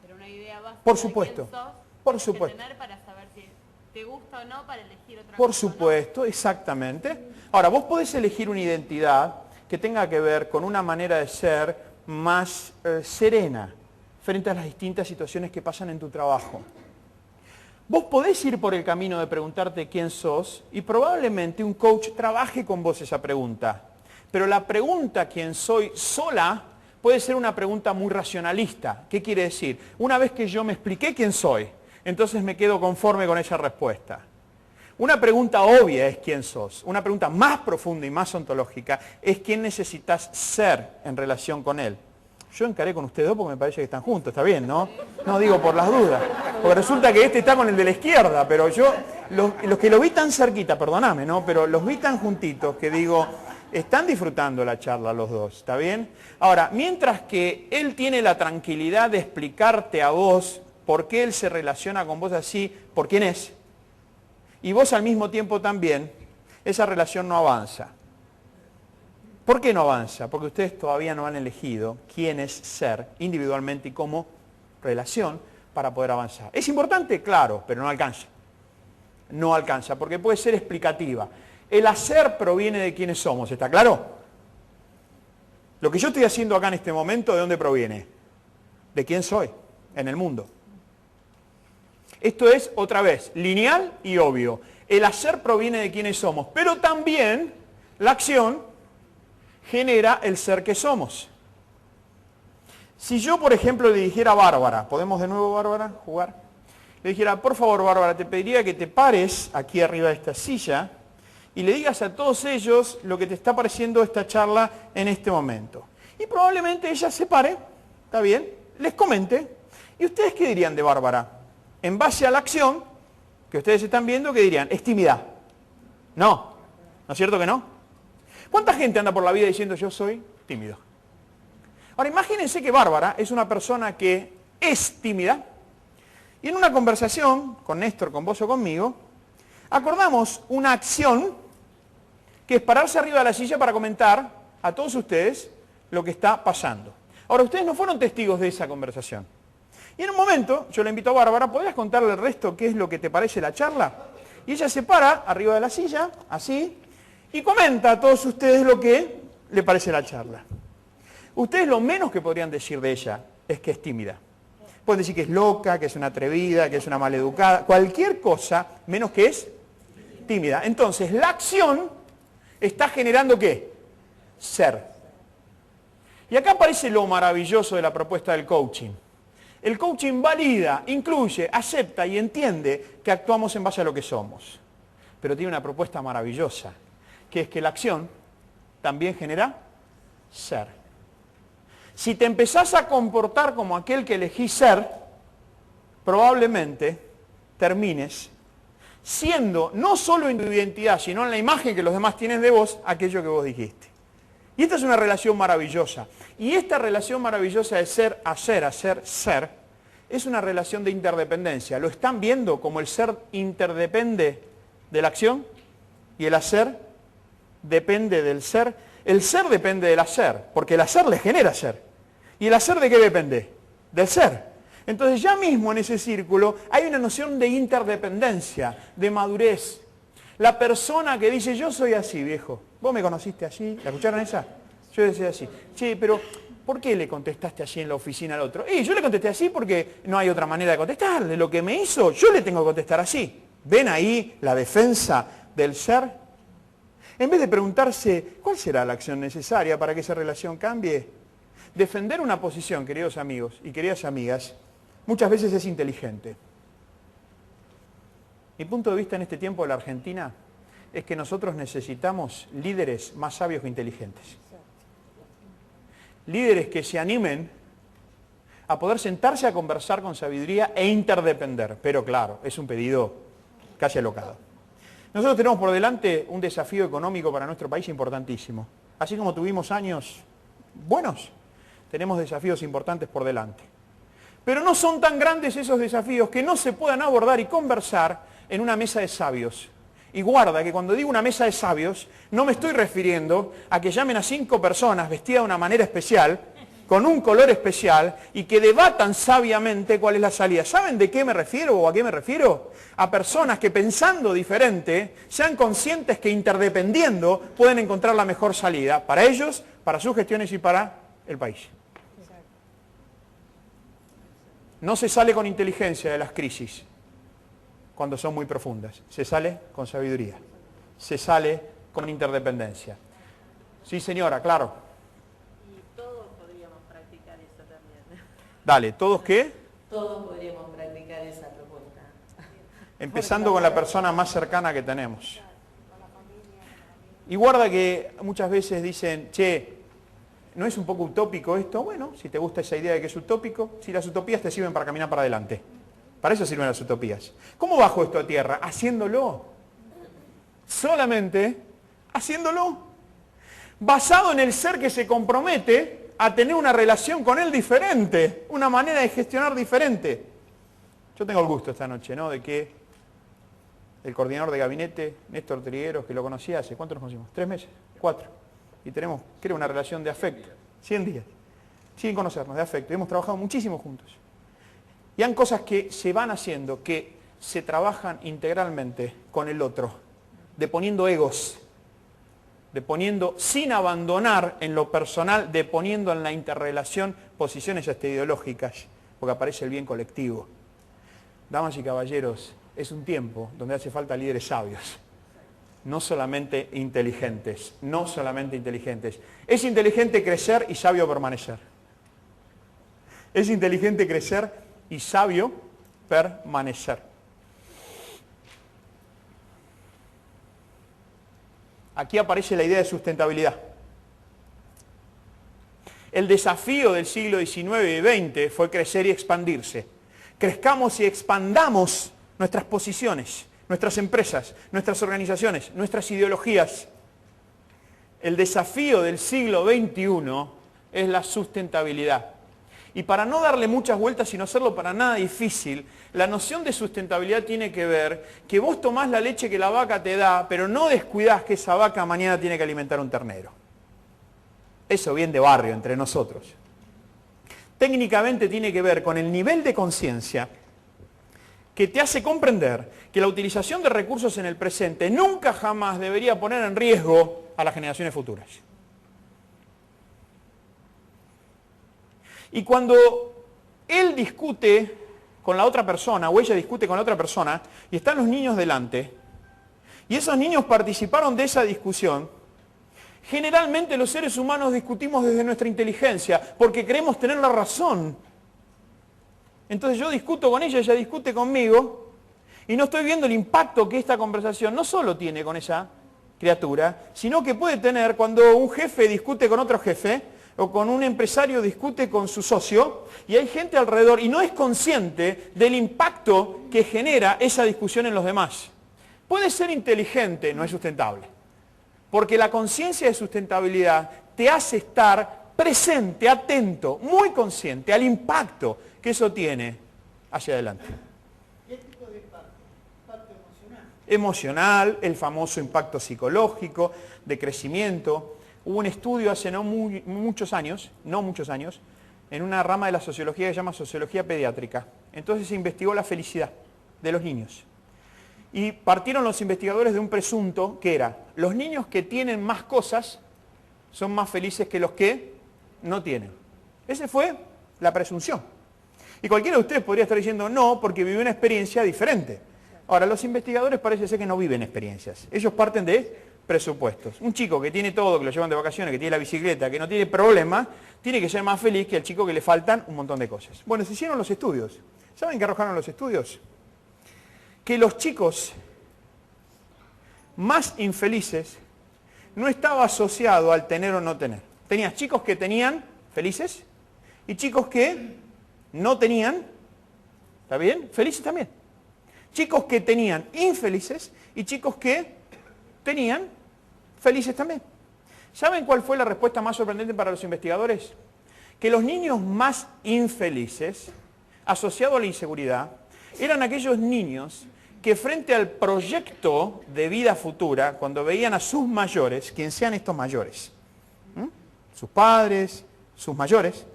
[SPEAKER 4] Pero una idea básica
[SPEAKER 2] Por
[SPEAKER 4] de
[SPEAKER 2] supuesto,
[SPEAKER 4] quién sos,
[SPEAKER 2] por
[SPEAKER 4] tenés que
[SPEAKER 2] supuesto.
[SPEAKER 4] tener para saber si te gusta o no para elegir otra
[SPEAKER 2] Por
[SPEAKER 4] cosa.
[SPEAKER 2] supuesto, exactamente. Ahora, vos podés elegir una identidad que tenga que ver con una manera de ser más serena frente a las distintas situaciones que pasan en tu trabajo. Vos podés ir por el camino de preguntarte quién sos y probablemente un coach trabaje con vos esa pregunta. Pero la pregunta quién soy sola puede ser una pregunta muy racionalista. ¿Qué quiere decir? Una vez que yo me expliqué quién soy, entonces me quedo conforme con esa respuesta. Una pregunta obvia es quién sos. Una pregunta más profunda y más ontológica es quién necesitas ser en relación con él. Yo encaré con ustedes dos porque me parece que están juntos, está bien, ¿no? No digo por las dudas. Porque resulta que este está con el de la izquierda, pero yo, los que lo vi tan cerquita, perdóname, ¿no? Pero los vi tan juntitos que digo, están disfrutando la charla los dos, ¿está bien? Ahora, mientras que él tiene la tranquilidad de explicarte a vos por qué él se relaciona con vos así, por quién es, y vos al mismo tiempo también, esa relación no avanza. ¿Por qué no avanza? Porque ustedes todavía no han elegido quién es ser individualmente y como relación para poder avanzar. ¿Es importante? Claro, pero no alcanza. No alcanza, porque puede ser explicativa. El hacer proviene de quiénes somos, ¿está claro? Lo que yo estoy haciendo acá en este momento, ¿de dónde proviene? De quién soy en el mundo. Esto es, otra vez, lineal y obvio. El hacer proviene de quiénes somos, pero también la acción genera el ser que somos. Si yo, por ejemplo, le dijera a Bárbara, ¿podemos de nuevo, Bárbara, jugar? Le dijera, por favor, Bárbara, te pediría que te pares aquí arriba de esta silla y le digas a todos ellos lo que te está pareciendo esta charla en este momento. Y probablemente ella se pare, ¿está bien? Les comente. ¿Y ustedes qué dirían de Bárbara? En base a la acción que ustedes están viendo, ¿qué dirían? Es timidez. No. ¿No es cierto que no? ¿Cuánta gente anda por la vida diciendo yo soy tímido? Ahora imagínense que Bárbara es una persona que es tímida y en una conversación con Néstor, con vos o conmigo, acordamos una acción que es pararse arriba de la silla para comentar a todos ustedes lo que está pasando. Ahora ustedes no fueron testigos de esa conversación. Y en un momento, yo le invito a Bárbara, ¿podrías contarle el resto qué es lo que te parece la charla? Y ella se para arriba de la silla, así, y comenta a todos ustedes lo que le parece la charla. Ustedes lo menos que podrían decir de ella es que es tímida. Pueden decir que es loca, que es una atrevida, que es una maleducada, cualquier cosa menos que es tímida. Entonces, la acción está generando ¿qué? Ser. Y acá aparece lo maravilloso de la propuesta del coaching. El coaching valida, incluye, acepta y entiende que actuamos en base a lo que somos. Pero tiene una propuesta maravillosa, que es que la acción también genera ser. Si te empezás a comportar como aquel que elegís ser, probablemente termines siendo, no solo en tu identidad, sino en la imagen que los demás tienen de vos, aquello que vos dijiste. Y esta es una relación maravillosa. Y esta relación maravillosa de ser, hacer, ser, es una relación de interdependencia. ¿Lo están viendo como el ser interdepende de la acción? Y el hacer depende del ser. El ser depende del hacer, porque el hacer le genera ser. ¿Y el hacer de qué depende? Del ser. Entonces ya mismo en ese círculo hay una noción de interdependencia, de madurez. La persona que dice, yo soy así, viejo. ¿Vos me conociste así? ¿La escucharon esa? Yo decía así. Che, pero ¿por qué le contestaste así en la oficina al otro? Yo le contesté así porque no hay otra manera de contestarle. Lo que me hizo, yo le tengo que contestar así. ¿Ven ahí la defensa del ser? En vez de preguntarse, ¿cuál será la acción necesaria para que esa relación cambie? Defender una posición, queridos amigos y queridas amigas, muchas veces es inteligente. Mi punto de vista en este tiempo de la Argentina es que nosotros necesitamos líderes más sabios que inteligentes. Líderes que se animen a poder sentarse a conversar con sabiduría e interdepender. Pero claro, es un pedido casi alocado. Nosotros tenemos por delante un desafío económico para nuestro país importantísimo. Así como tuvimos años buenos, tenemos desafíos importantes por delante. Pero no son tan grandes esos desafíos que no se puedan abordar y conversar en una mesa de sabios. Y guarda que cuando digo una mesa de sabios, no me estoy refiriendo a que llamen a 5 personas vestidas de una manera especial, con un color especial, y que debatan sabiamente cuál es la salida. ¿Saben de qué me refiero o a qué me refiero? A personas que pensando diferente, sean conscientes que interdependiendo pueden encontrar la mejor salida para ellos, para sus gestiones y para el país. No se sale con inteligencia de las crisis cuando son muy profundas. Se sale con sabiduría. Se sale con interdependencia. Sí, señora, claro.
[SPEAKER 6] Y todos podríamos practicar eso también.
[SPEAKER 2] Dale, ¿todos qué?
[SPEAKER 6] Todos podríamos practicar esa propuesta.
[SPEAKER 2] Empezando con la persona más cercana que tenemos. Y guarda que muchas veces dicen, che, ¿no es un poco utópico esto? Bueno, si te gusta esa idea de que es utópico, si las utopías te sirven para caminar para adelante. Para eso sirven las utopías. ¿Cómo bajo esto a tierra? Haciéndolo. Solamente haciéndolo. Basado en el ser que se compromete a tener una relación con él diferente, una manera de gestionar diferente. Yo tengo el gusto esta noche, ¿no?, de que el coordinador de gabinete, Néstor Trigueros, que lo conocía hace, ¿cuánto nos conocimos? 3 meses, 4. Y tenemos, creo, una relación de afecto. 100 días. Sin conocernos, de afecto. Y hemos trabajado muchísimo juntos. Y hay cosas que se van haciendo, que se trabajan integralmente con el otro, deponiendo egos, deponiendo, sin abandonar en lo personal, deponiendo en la interrelación posiciones hasta ideológicas, porque aparece el bien colectivo. Damas y caballeros, es un tiempo donde hace falta líderes sabios, no solamente inteligentes, no solamente inteligentes. Es inteligente crecer y sabio permanecer. Es inteligente crecer y sabio permanecer. Aquí aparece la idea de sustentabilidad. El desafío del siglo XIX y XX fue crecer y expandirse. Crezcamos y expandamos nuestras posiciones, nuestras empresas, nuestras organizaciones, nuestras ideologías. El desafío del siglo XXI es la sustentabilidad. Y para no darle muchas vueltas y no hacerlo para nada difícil, la noción de sustentabilidad tiene que ver que vos tomás la leche que la vaca te da, pero no descuidás que esa vaca mañana tiene que alimentar un ternero. Eso bien de barrio entre nosotros. técnicamente tiene que ver con el nivel de conciencia que te hace comprender que la utilización de recursos en el presente nunca jamás debería poner en riesgo a las generaciones futuras. Y cuando él discute con la otra persona, o ella discute con la otra persona, y están los niños delante, y esos niños participaron de esa discusión, generalmente los seres humanos discutimos desde nuestra inteligencia, porque queremos tener la razón. Entonces yo discuto con ella discute conmigo, y no estoy viendo el impacto que esta conversación no solo tiene con esa criatura, sino que puede tener cuando un jefe discute con otro jefe, o con un empresario discute con su socio, y hay gente alrededor y no es consciente del impacto que genera esa discusión en los demás. Puede ser inteligente, no es sustentable. Porque la conciencia de sustentabilidad te hace estar presente, atento, muy consciente al impacto que eso tiene hacia adelante.
[SPEAKER 7] ¿Qué tipo de impacto? ¿Impacto emocional?
[SPEAKER 2] Emocional, el famoso impacto psicológico, de crecimiento. Hubo un estudio hace no muchos años, en una rama de la sociología que se llama sociología pediátrica. Entonces se investigó la felicidad de los niños. Y partieron los investigadores de un presunto que era, los niños que tienen más cosas son más felices que los que no tienen. Esa fue la presunción. Y cualquiera de ustedes podría estar diciendo no, porque vivió una experiencia diferente. Ahora, los investigadores parece ser que no viven experiencias. Ellos parten de presupuestos. Un chico que tiene todo, que lo llevan de vacaciones, que tiene la bicicleta, que no tiene problema, tiene que ser más feliz que el chico que le faltan un montón de cosas. Bueno, se hicieron los estudios. ¿Saben qué arrojaron los estudios? Que los chicos más infelices no estaba asociado al tener o no tener. Tenías chicos que tenían felices y chicos que no tenían, ¿está bien? Felices también. Chicos que tenían infelices y chicos que tenían felices también. ¿Saben cuál fue la respuesta más sorprendente para los investigadores? Que los niños más infelices, asociados a la inseguridad, eran aquellos niños que frente al proyecto de vida futura, cuando veían a sus mayores, quien sean estos mayores, sus padres, sus mayores,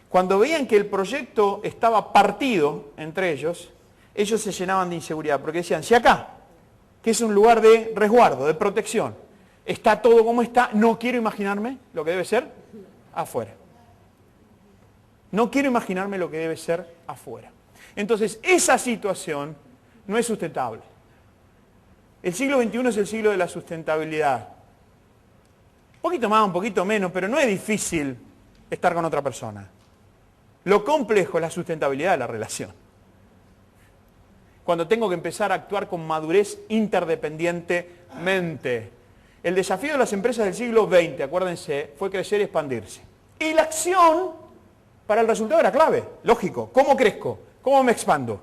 [SPEAKER 2] cuando veían que el proyecto estaba partido entre ellos se llenaban de inseguridad, porque decían, si acá, que es un lugar de resguardo, de protección, está todo como está, no quiero imaginarme lo que debe ser afuera. No quiero imaginarme lo que debe ser afuera. Entonces, esa situación no es sustentable. El siglo XXI es el siglo de la sustentabilidad. Un poquito más, un poquito menos, pero no es difícil estar con otra persona. Lo complejo es la sustentabilidad de la relación. Cuando tengo que empezar a actuar con madurez interdependientemente. El desafío de las empresas del siglo XX, acuérdense, fue crecer y expandirse. Y la acción para el resultado era clave, lógico. ¿Cómo crezco? ¿Cómo me expando?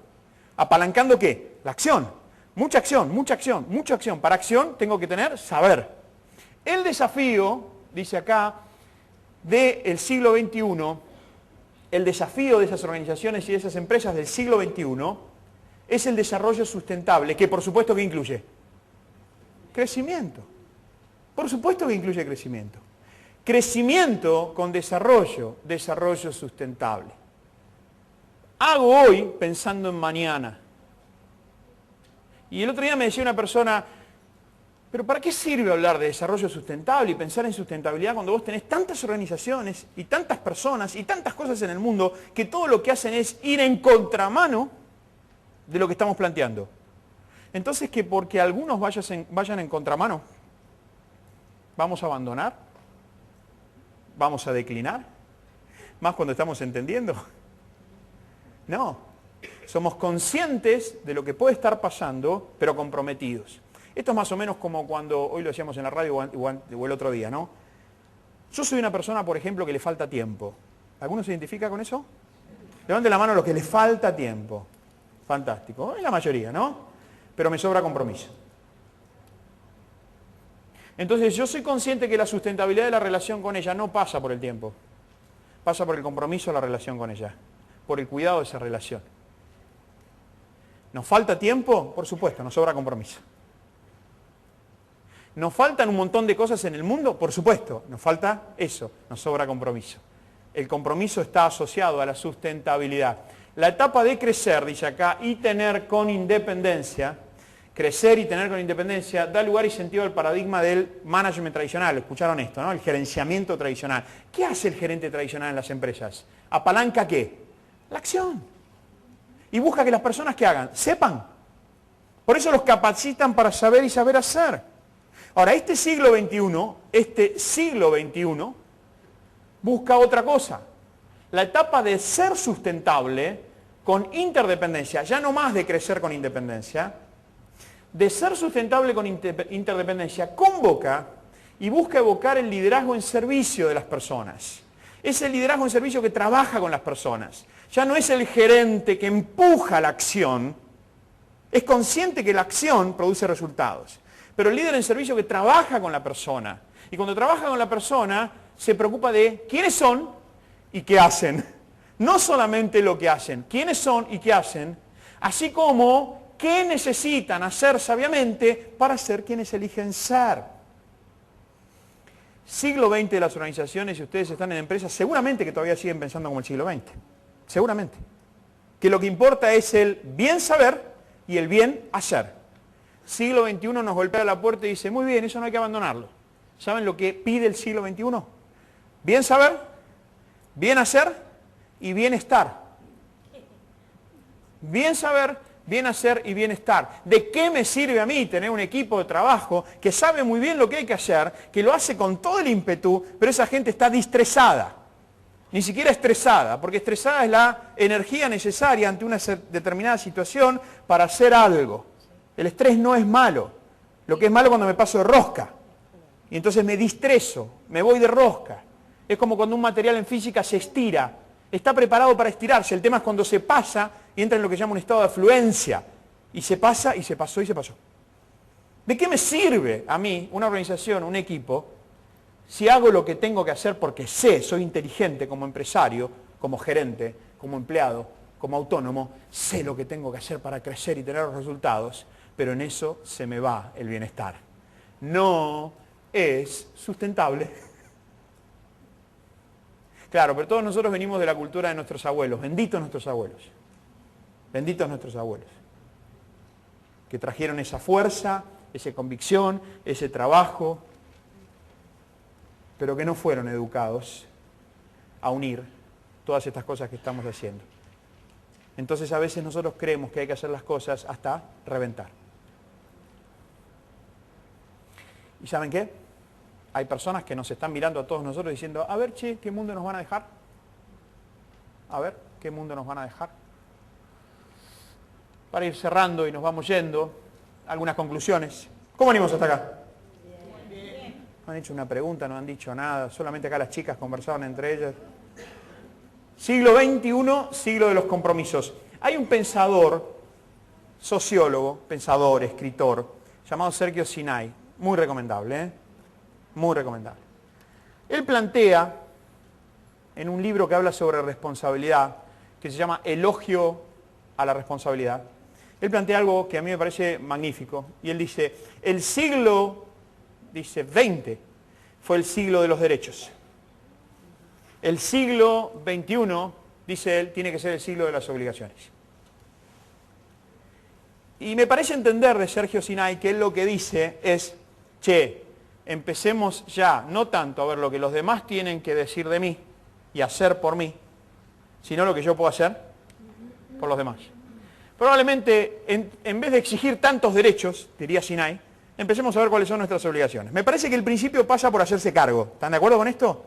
[SPEAKER 2] ¿Apalancando qué? La acción. Mucha acción, mucha acción, mucha acción. Para acción tengo que tener saber. El desafío, dice acá, del siglo XXI, el desafío de esas organizaciones y de esas empresas del siglo XXI es el desarrollo sustentable, que por supuesto que incluye crecimiento. Por supuesto que incluye crecimiento. Crecimiento con desarrollo, desarrollo sustentable. Hago hoy pensando en mañana. Y el otro día me decía una persona, pero ¿para qué sirve hablar de desarrollo sustentable y pensar en sustentabilidad cuando vos tenés tantas organizaciones y tantas personas y tantas cosas en el mundo que todo lo que hacen es ir en contramano de lo que estamos planteando? Entonces, que porque algunos vayan en contramano, ¿vamos a abandonar? ¿Vamos a declinar? ¿Más cuando estamos entendiendo? No. Somos conscientes de lo que puede estar pasando, pero comprometidos. Esto es más o menos como cuando, hoy lo decíamos en la radio o el otro día, ¿no? Yo soy una persona, por ejemplo, que le falta tiempo. ¿Alguno se identifica con eso? Levanten la mano los que les falta tiempo. Fantástico. Es la mayoría, ¿no? Pero me sobra compromiso. Entonces yo soy consciente que la sustentabilidad de la relación con ella no pasa por el tiempo. Pasa por el compromiso de la relación con ella. Por el cuidado de esa relación. ¿Nos falta tiempo? Por supuesto, nos sobra compromiso. ¿Nos faltan un montón de cosas en el mundo? Por supuesto, nos falta eso, nos sobra compromiso. El compromiso está asociado a la sustentabilidad. La etapa de crecer, dice acá, y tener con independencia, crecer y tener con independencia, da lugar y sentido al paradigma del management tradicional. Escucharon esto, ¿no? El gerenciamiento tradicional. ¿Qué hace el gerente tradicional en las empresas? ¿Apalanca qué? La acción. Y busca que las personas que hagan, sepan. Por eso los capacitan para saber y saber hacer. Ahora, este siglo XXI, busca otra cosa. La etapa de ser sustentable con interdependencia, ya no más de crecer con independencia, de ser sustentable con interdependencia, convoca y busca evocar el liderazgo en servicio de las personas. Es el liderazgo en servicio que trabaja con las personas. Ya no es el gerente que empuja la acción, es consciente que la acción produce resultados. Pero el líder en servicio que trabaja con la persona. Y cuando trabaja con la persona, se preocupa de quiénes son y qué hacen. No solamente lo que hacen, quiénes son y qué hacen, así como qué necesitan hacer sabiamente para ser quienes eligen ser. Siglo XX de las organizaciones, si ustedes están en empresas, seguramente que todavía siguen pensando como el siglo XX. Seguramente. Que lo que importa es el bien saber y el bien hacer. Siglo XXI nos golpea la puerta y dice, muy bien, eso no hay que abandonarlo. ¿Saben lo que pide el siglo XXI? Bien saber, bien hacer y bienestar. Bien saber, bien hacer y bienestar. ¿De qué me sirve a mí tener un equipo de trabajo que sabe muy bien lo que hay que hacer, que lo hace con todo el ímpetu, pero esa gente está distresada? Ni siquiera estresada, porque estresada es la energía necesaria ante una determinada situación para hacer algo. El estrés no es malo. Lo que es malo es cuando me paso de rosca. Y entonces me distreso, me voy de rosca. Es como cuando un material en física se estira. Está preparado para estirarse. El tema es cuando se pasa y entra en lo que se llama un estado de afluencia. Y se pasa, y se pasó, y se pasó. ¿De qué me sirve a mí, una organización, un equipo, si hago lo que tengo que hacer porque sé, soy inteligente como empresario, como gerente, como empleado, como autónomo, sé lo que tengo que hacer para crecer y tener los resultados, pero en eso se me va el bienestar? No es sustentable. Claro, pero todos nosotros venimos de la cultura de nuestros abuelos. Benditos nuestros abuelos. Benditos nuestros abuelos. Que trajeron esa fuerza, esa convicción, ese trabajo, pero que no fueron educados a unir todas estas cosas que estamos haciendo. Entonces a veces nosotros creemos que hay que hacer las cosas hasta reventar. ¿Y saben qué? Hay personas que nos están mirando a todos nosotros diciendo, a ver, che, ¿qué mundo nos van a dejar? A ver, ¿qué mundo nos van a dejar? Para ir cerrando y nos vamos yendo, algunas conclusiones. ¿Cómo venimos hasta acá? No han hecho una pregunta, no han dicho nada, solamente acá las chicas conversaban entre ellas. Siglo XXI, siglo de los compromisos. Hay un pensador, sociólogo, pensador, escritor, llamado Sergio Sinai, muy recomendable, ¿eh? Muy recomendable. Él plantea, en un libro que habla sobre responsabilidad, que se llama Elogio a la responsabilidad, él plantea algo que a mí me parece magnífico, y él dice, el siglo, dice, XX, fue el siglo de los derechos. El siglo XXI, dice él, tiene que ser el siglo de las obligaciones. Y me parece entender de Sergio Sinai que él lo que dice es, che, empecemos ya, no tanto a ver lo que los demás tienen que decir de mí y hacer por mí, sino lo que yo puedo hacer por los demás. Probablemente, en vez de exigir tantos derechos, diría Sinai, empecemos a ver cuáles son nuestras obligaciones. Me parece que el principio pasa por hacerse cargo. ¿Están de acuerdo con esto?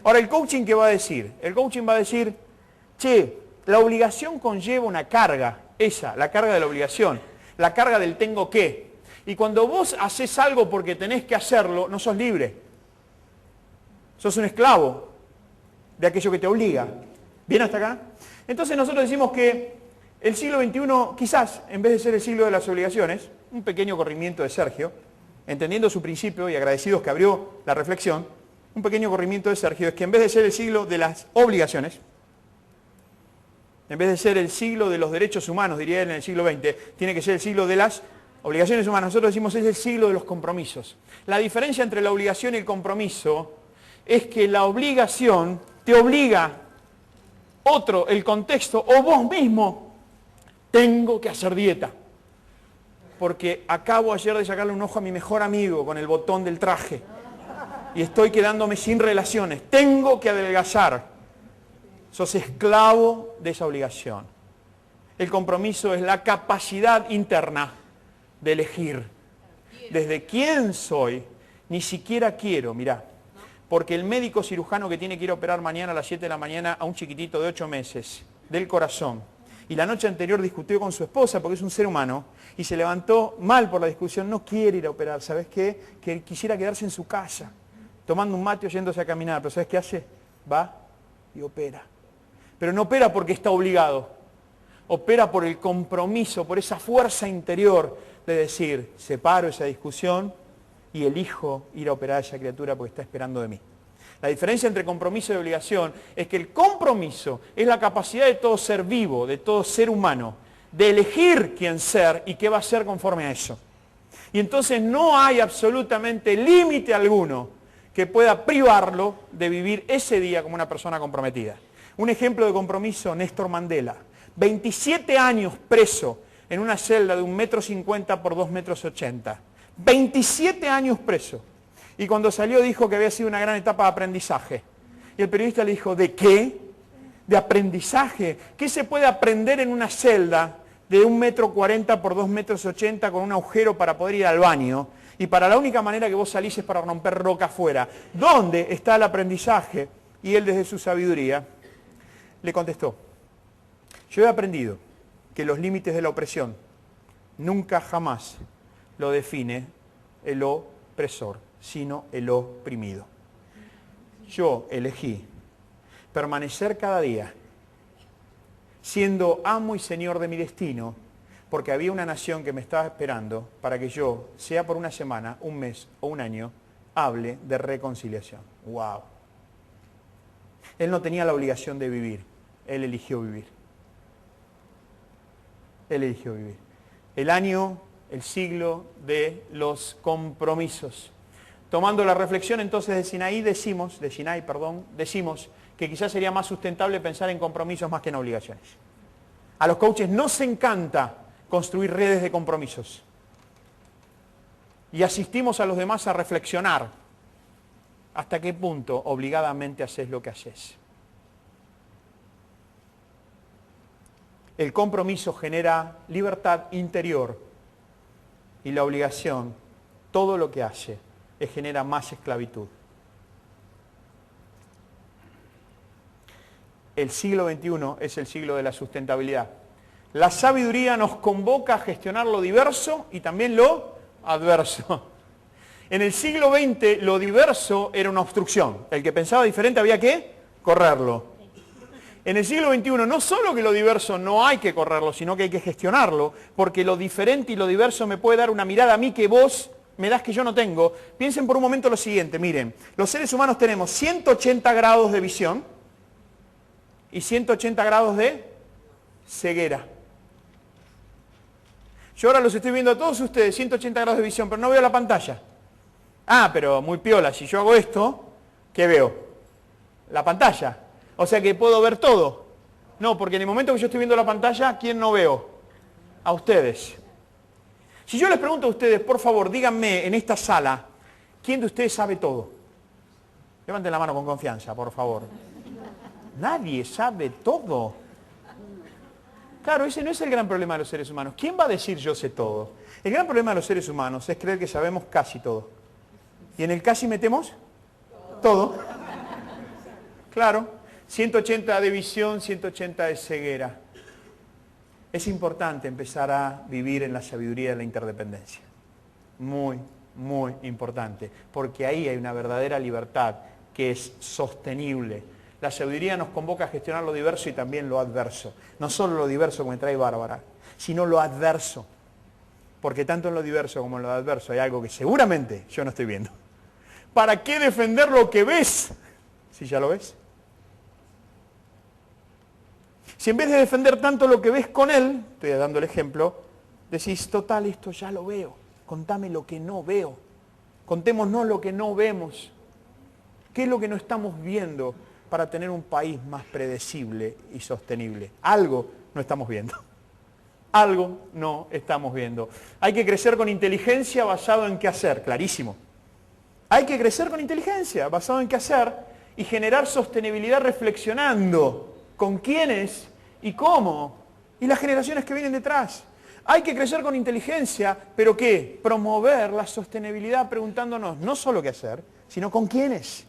[SPEAKER 2] Ahora, el coaching, ¿qué va a decir? El coaching va a decir, che, la obligación conlleva una carga, la carga de la obligación, la carga del tengo que. Y cuando vos haces algo porque tenés que hacerlo, no sos libre. Sos un esclavo de aquello que te obliga. ¿Bien hasta acá? Entonces nosotros decimos que el siglo XXI, quizás, en vez de ser el siglo de las obligaciones, un pequeño corrimiento de Sergio, entendiendo su principio y agradecidos que abrió la reflexión, un pequeño corrimiento de Sergio es que en vez de ser el siglo de las obligaciones, en vez de ser el siglo de los derechos humanos, diría él en el siglo XX, tiene que ser el siglo de las obligaciones humanas. Nosotros decimos es el siglo de los compromisos. La diferencia entre la obligación y el compromiso es que la obligación te obliga otro, el contexto, o vos mismo, tengo que hacer dieta. Porque acabo ayer de sacarle un ojo a mi mejor amigo con el botón del traje. Y estoy quedándome sin relaciones. Tengo que adelgazar. Sos esclavo de esa obligación. El compromiso es la capacidad interna de elegir. Desde quién soy, ni siquiera quiero, mirá. Porque el médico cirujano que tiene que ir a operar mañana a las 7 de la mañana a un chiquitito de 8 meses, del corazón, y la noche anterior discutió con su esposa porque es un ser humano, y se levantó mal por la discusión, no quiere ir a operar, ¿sabes qué? Que quisiera quedarse en su casa, tomando un mate o yéndose a caminar, pero ¿sabes qué hace? Va y opera. Pero no opera porque está obligado, opera por el compromiso, por esa fuerza interior de decir, separo esa discusión y elijo ir a operar a esa criatura porque está esperando de mí. La diferencia entre compromiso y obligación es que el compromiso es la capacidad de todo ser vivo, de todo ser humano, de elegir quién ser y qué va a ser conforme a eso. Y entonces no hay absolutamente límite alguno que pueda privarlo de vivir ese día como una persona comprometida. Un ejemplo de compromiso, Néstor Mandela. 27 años preso en una celda de 1,50 m por 2,80 m. 27 años preso. Y cuando salió dijo que había sido una gran etapa de aprendizaje. Y el periodista le dijo, ¿de qué? De aprendizaje. ¿Qué se puede aprender en una celda de 1,40 m por 2,80 m con un agujero para poder ir al baño? Y para la única manera que vos salís es para romper roca afuera. ¿Dónde está el aprendizaje? Y él desde su sabiduría le contestó, yo he aprendido que los límites de la opresión nunca jamás lo define el opresor, sino el oprimido. Yo elegí permanecer cada día siendo amo y señor de mi destino, porque había una nación que me estaba esperando para que yo, sea por una semana, un mes o un año, hable de reconciliación. ¡Wow! Él no tenía la obligación de vivir, él eligió vivir. Él eligió vivir. El año, el siglo de los compromisos. Tomando la reflexión entonces de Sinai decimos que quizás sería más sustentable pensar en compromisos más que en obligaciones. A los coaches nos encanta construir redes de compromisos. Y asistimos a los demás a reflexionar hasta qué punto obligadamente haces lo que haces. El compromiso genera libertad interior y la obligación, todo lo que hace, genera más esclavitud. El siglo XXI es el siglo de la sustentabilidad. La sabiduría nos convoca a gestionar lo diverso y también lo adverso. En el siglo XX lo diverso era una obstrucción. El que pensaba diferente había que correrlo. En el siglo XXI no solo que lo diverso no hay que correrlo, sino que hay que gestionarlo, porque lo diferente y lo diverso me puede dar una mirada a mí que vos me das que yo no tengo. Piensen por un momento lo siguiente, miren, los seres humanos tenemos 180 grados de visión y 180 grados de ceguera. Yo ahora los estoy viendo a todos ustedes, 180 grados de visión, pero no veo la pantalla. Ah, pero muy piola, si yo hago esto, ¿qué veo? La pantalla. O sea que puedo ver todo. No, porque en el momento que yo estoy viendo la pantalla, ¿quién no veo? A ustedes. Si yo les pregunto a ustedes, por favor, díganme en esta sala, ¿quién de ustedes sabe todo? Levanten la mano con confianza, por favor. Nadie sabe todo. Claro, ese no es el gran problema de los seres humanos. ¿Quién va a decir yo sé todo? El gran problema de los seres humanos es creer que sabemos casi todo. Y en el casi metemos todo. Claro. 180 de visión, 180 de ceguera. Es importante empezar a vivir en la sabiduría de la interdependencia. Muy, muy importante. Porque ahí hay una verdadera libertad que es sostenible. La sabiduría nos convoca a gestionar lo diverso y también lo adverso. No solo lo diverso como me trae Bárbara, sino lo adverso. Porque tanto en lo diverso como en lo adverso hay algo que seguramente yo no estoy viendo. ¿Para qué defender lo que ves si ya lo ves? Si en vez de defender tanto lo que ves con él, estoy dando el ejemplo, decís, total, esto ya lo veo, contame lo que no veo, contémonos lo que no vemos, qué es lo que no estamos viendo, para tener un país más predecible y sostenible? Algo no estamos viendo. Algo no estamos viendo. Hay que crecer con inteligencia basado en qué hacer, clarísimo. Hay que crecer con inteligencia basado en qué hacer y generar sostenibilidad reflexionando con quiénes y cómo y las generaciones que vienen detrás. Hay que crecer con inteligencia, pero ¿qué? Promover la sostenibilidad preguntándonos no solo qué hacer, sino con quiénes.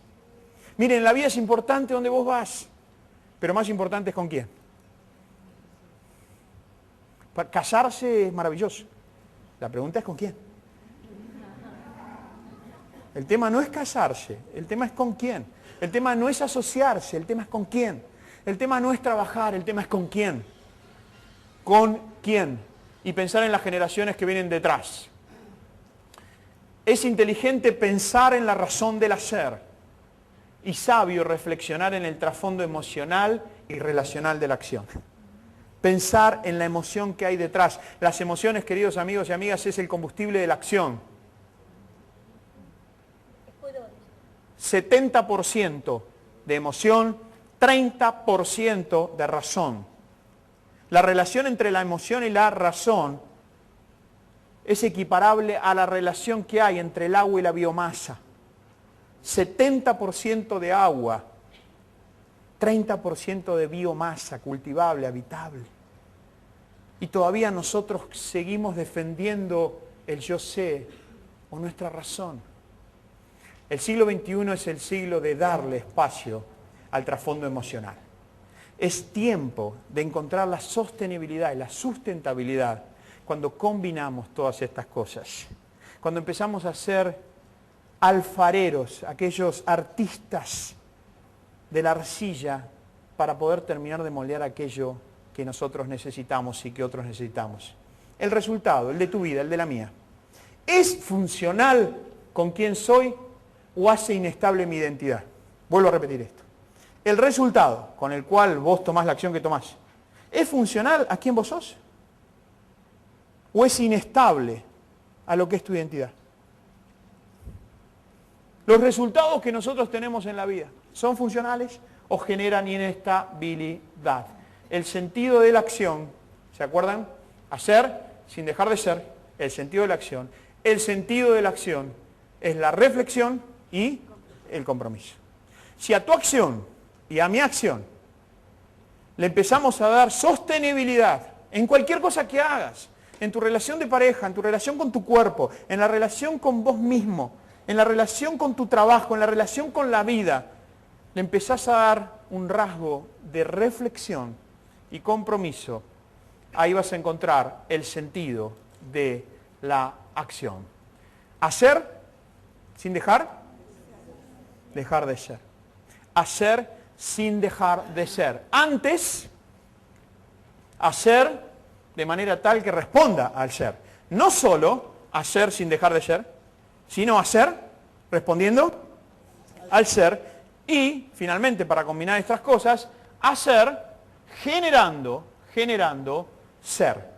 [SPEAKER 2] Miren, en la vida es importante dónde vos vas, pero más importante es con quién. Casarse es maravilloso. La pregunta es con quién. El tema no es casarse, el tema es con quién. El tema no es asociarse, el tema es con quién. El tema no es trabajar, el tema es con quién. ¿Con quién? Y pensar en las generaciones que vienen detrás. Es inteligente pensar en la razón del hacer y sabio reflexionar en el trasfondo emocional y relacional de la acción. Pensar en la emoción que hay detrás. Las emociones, queridos amigos y amigas, es el combustible de la acción. 70% de emoción, 30% de razón. La relación entre la emoción y la razón es equiparable a la relación que hay entre el agua y la biomasa. 70% de agua, 30% de biomasa cultivable, habitable. Y todavía nosotros seguimos defendiendo el yo sé o nuestra razón. El siglo XXI es el siglo de darle espacio al trasfondo emocional. Es tiempo de encontrar la sostenibilidad y la sustentabilidad cuando combinamos todas estas cosas. Cuando empezamos a ser alfareros, aquellos artistas de la arcilla para poder terminar de moldear aquello que nosotros necesitamos y que otros necesitamos. El resultado, el de tu vida, el de la mía, ¿es funcional con quién soy o hace inestable mi identidad? Vuelvo a repetir esto. El resultado con el cual vos tomás la acción que tomás, ¿es funcional a quién vos sos? ¿O es inestable a lo que es tu identidad? Los resultados que nosotros tenemos en la vida, ¿son funcionales o generan inestabilidad? El sentido de la acción, ¿se acuerdan? Hacer sin dejar de ser, el sentido de la acción. El sentido de la acción es la reflexión y el compromiso. Si a tu acción y a mi acción le empezamos a dar sostenibilidad en cualquier cosa que hagas, en tu relación de pareja, en tu relación con tu cuerpo, en la relación con vos mismo, en la relación con tu trabajo, en la relación con la vida, le empezás a dar un rasgo de reflexión y compromiso, ahí vas a encontrar el sentido de la acción. Hacer sin dejar de ser. Hacer sin dejar de ser. Antes, hacer de manera tal que responda al ser. No solo hacer sin dejar de ser, sino hacer respondiendo al ser. Y, finalmente, para combinar estas cosas, hacer generando ser.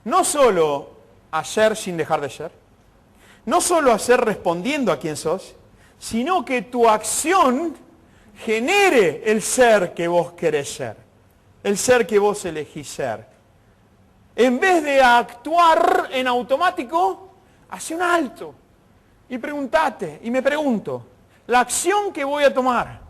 [SPEAKER 2] No solo hacer sin dejar de ser, no solo hacer respondiendo a quién sos, sino que tu acción genere el ser que vos querés ser, el ser que vos elegís ser. En vez de actuar en automático, hace un alto y preguntate, y me pregunto, la acción que voy a tomar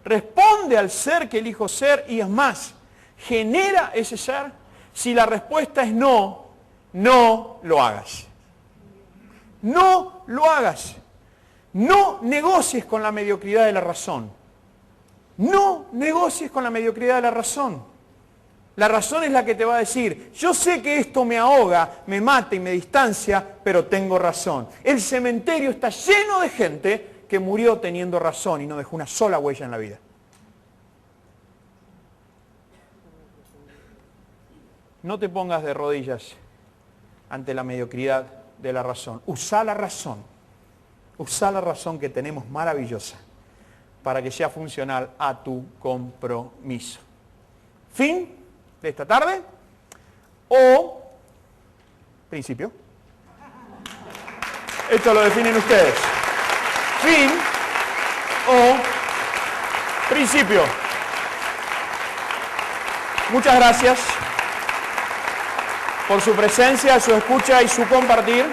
[SPEAKER 2] responde al ser que elijo ser y es más, genera ese ser. Si la respuesta es no, no lo hagas. No lo hagas. No negocies con la mediocridad de la razón. No negocies con la mediocridad de la razón. La razón es la que te va a decir, yo sé que esto me ahoga, me mata y me distancia, pero tengo razón. El cementerio está lleno de gente que murió teniendo razón y no dejó una sola huella en la vida. No te pongas de rodillas ante la mediocridad de la razón. Usá la razón. Usá la razón que tenemos maravillosa para que sea funcional a tu compromiso. Fin de esta tarde o principio. Esto lo definen ustedes. Fin o principio. Muchas gracias por su presencia, su escucha y su compartir.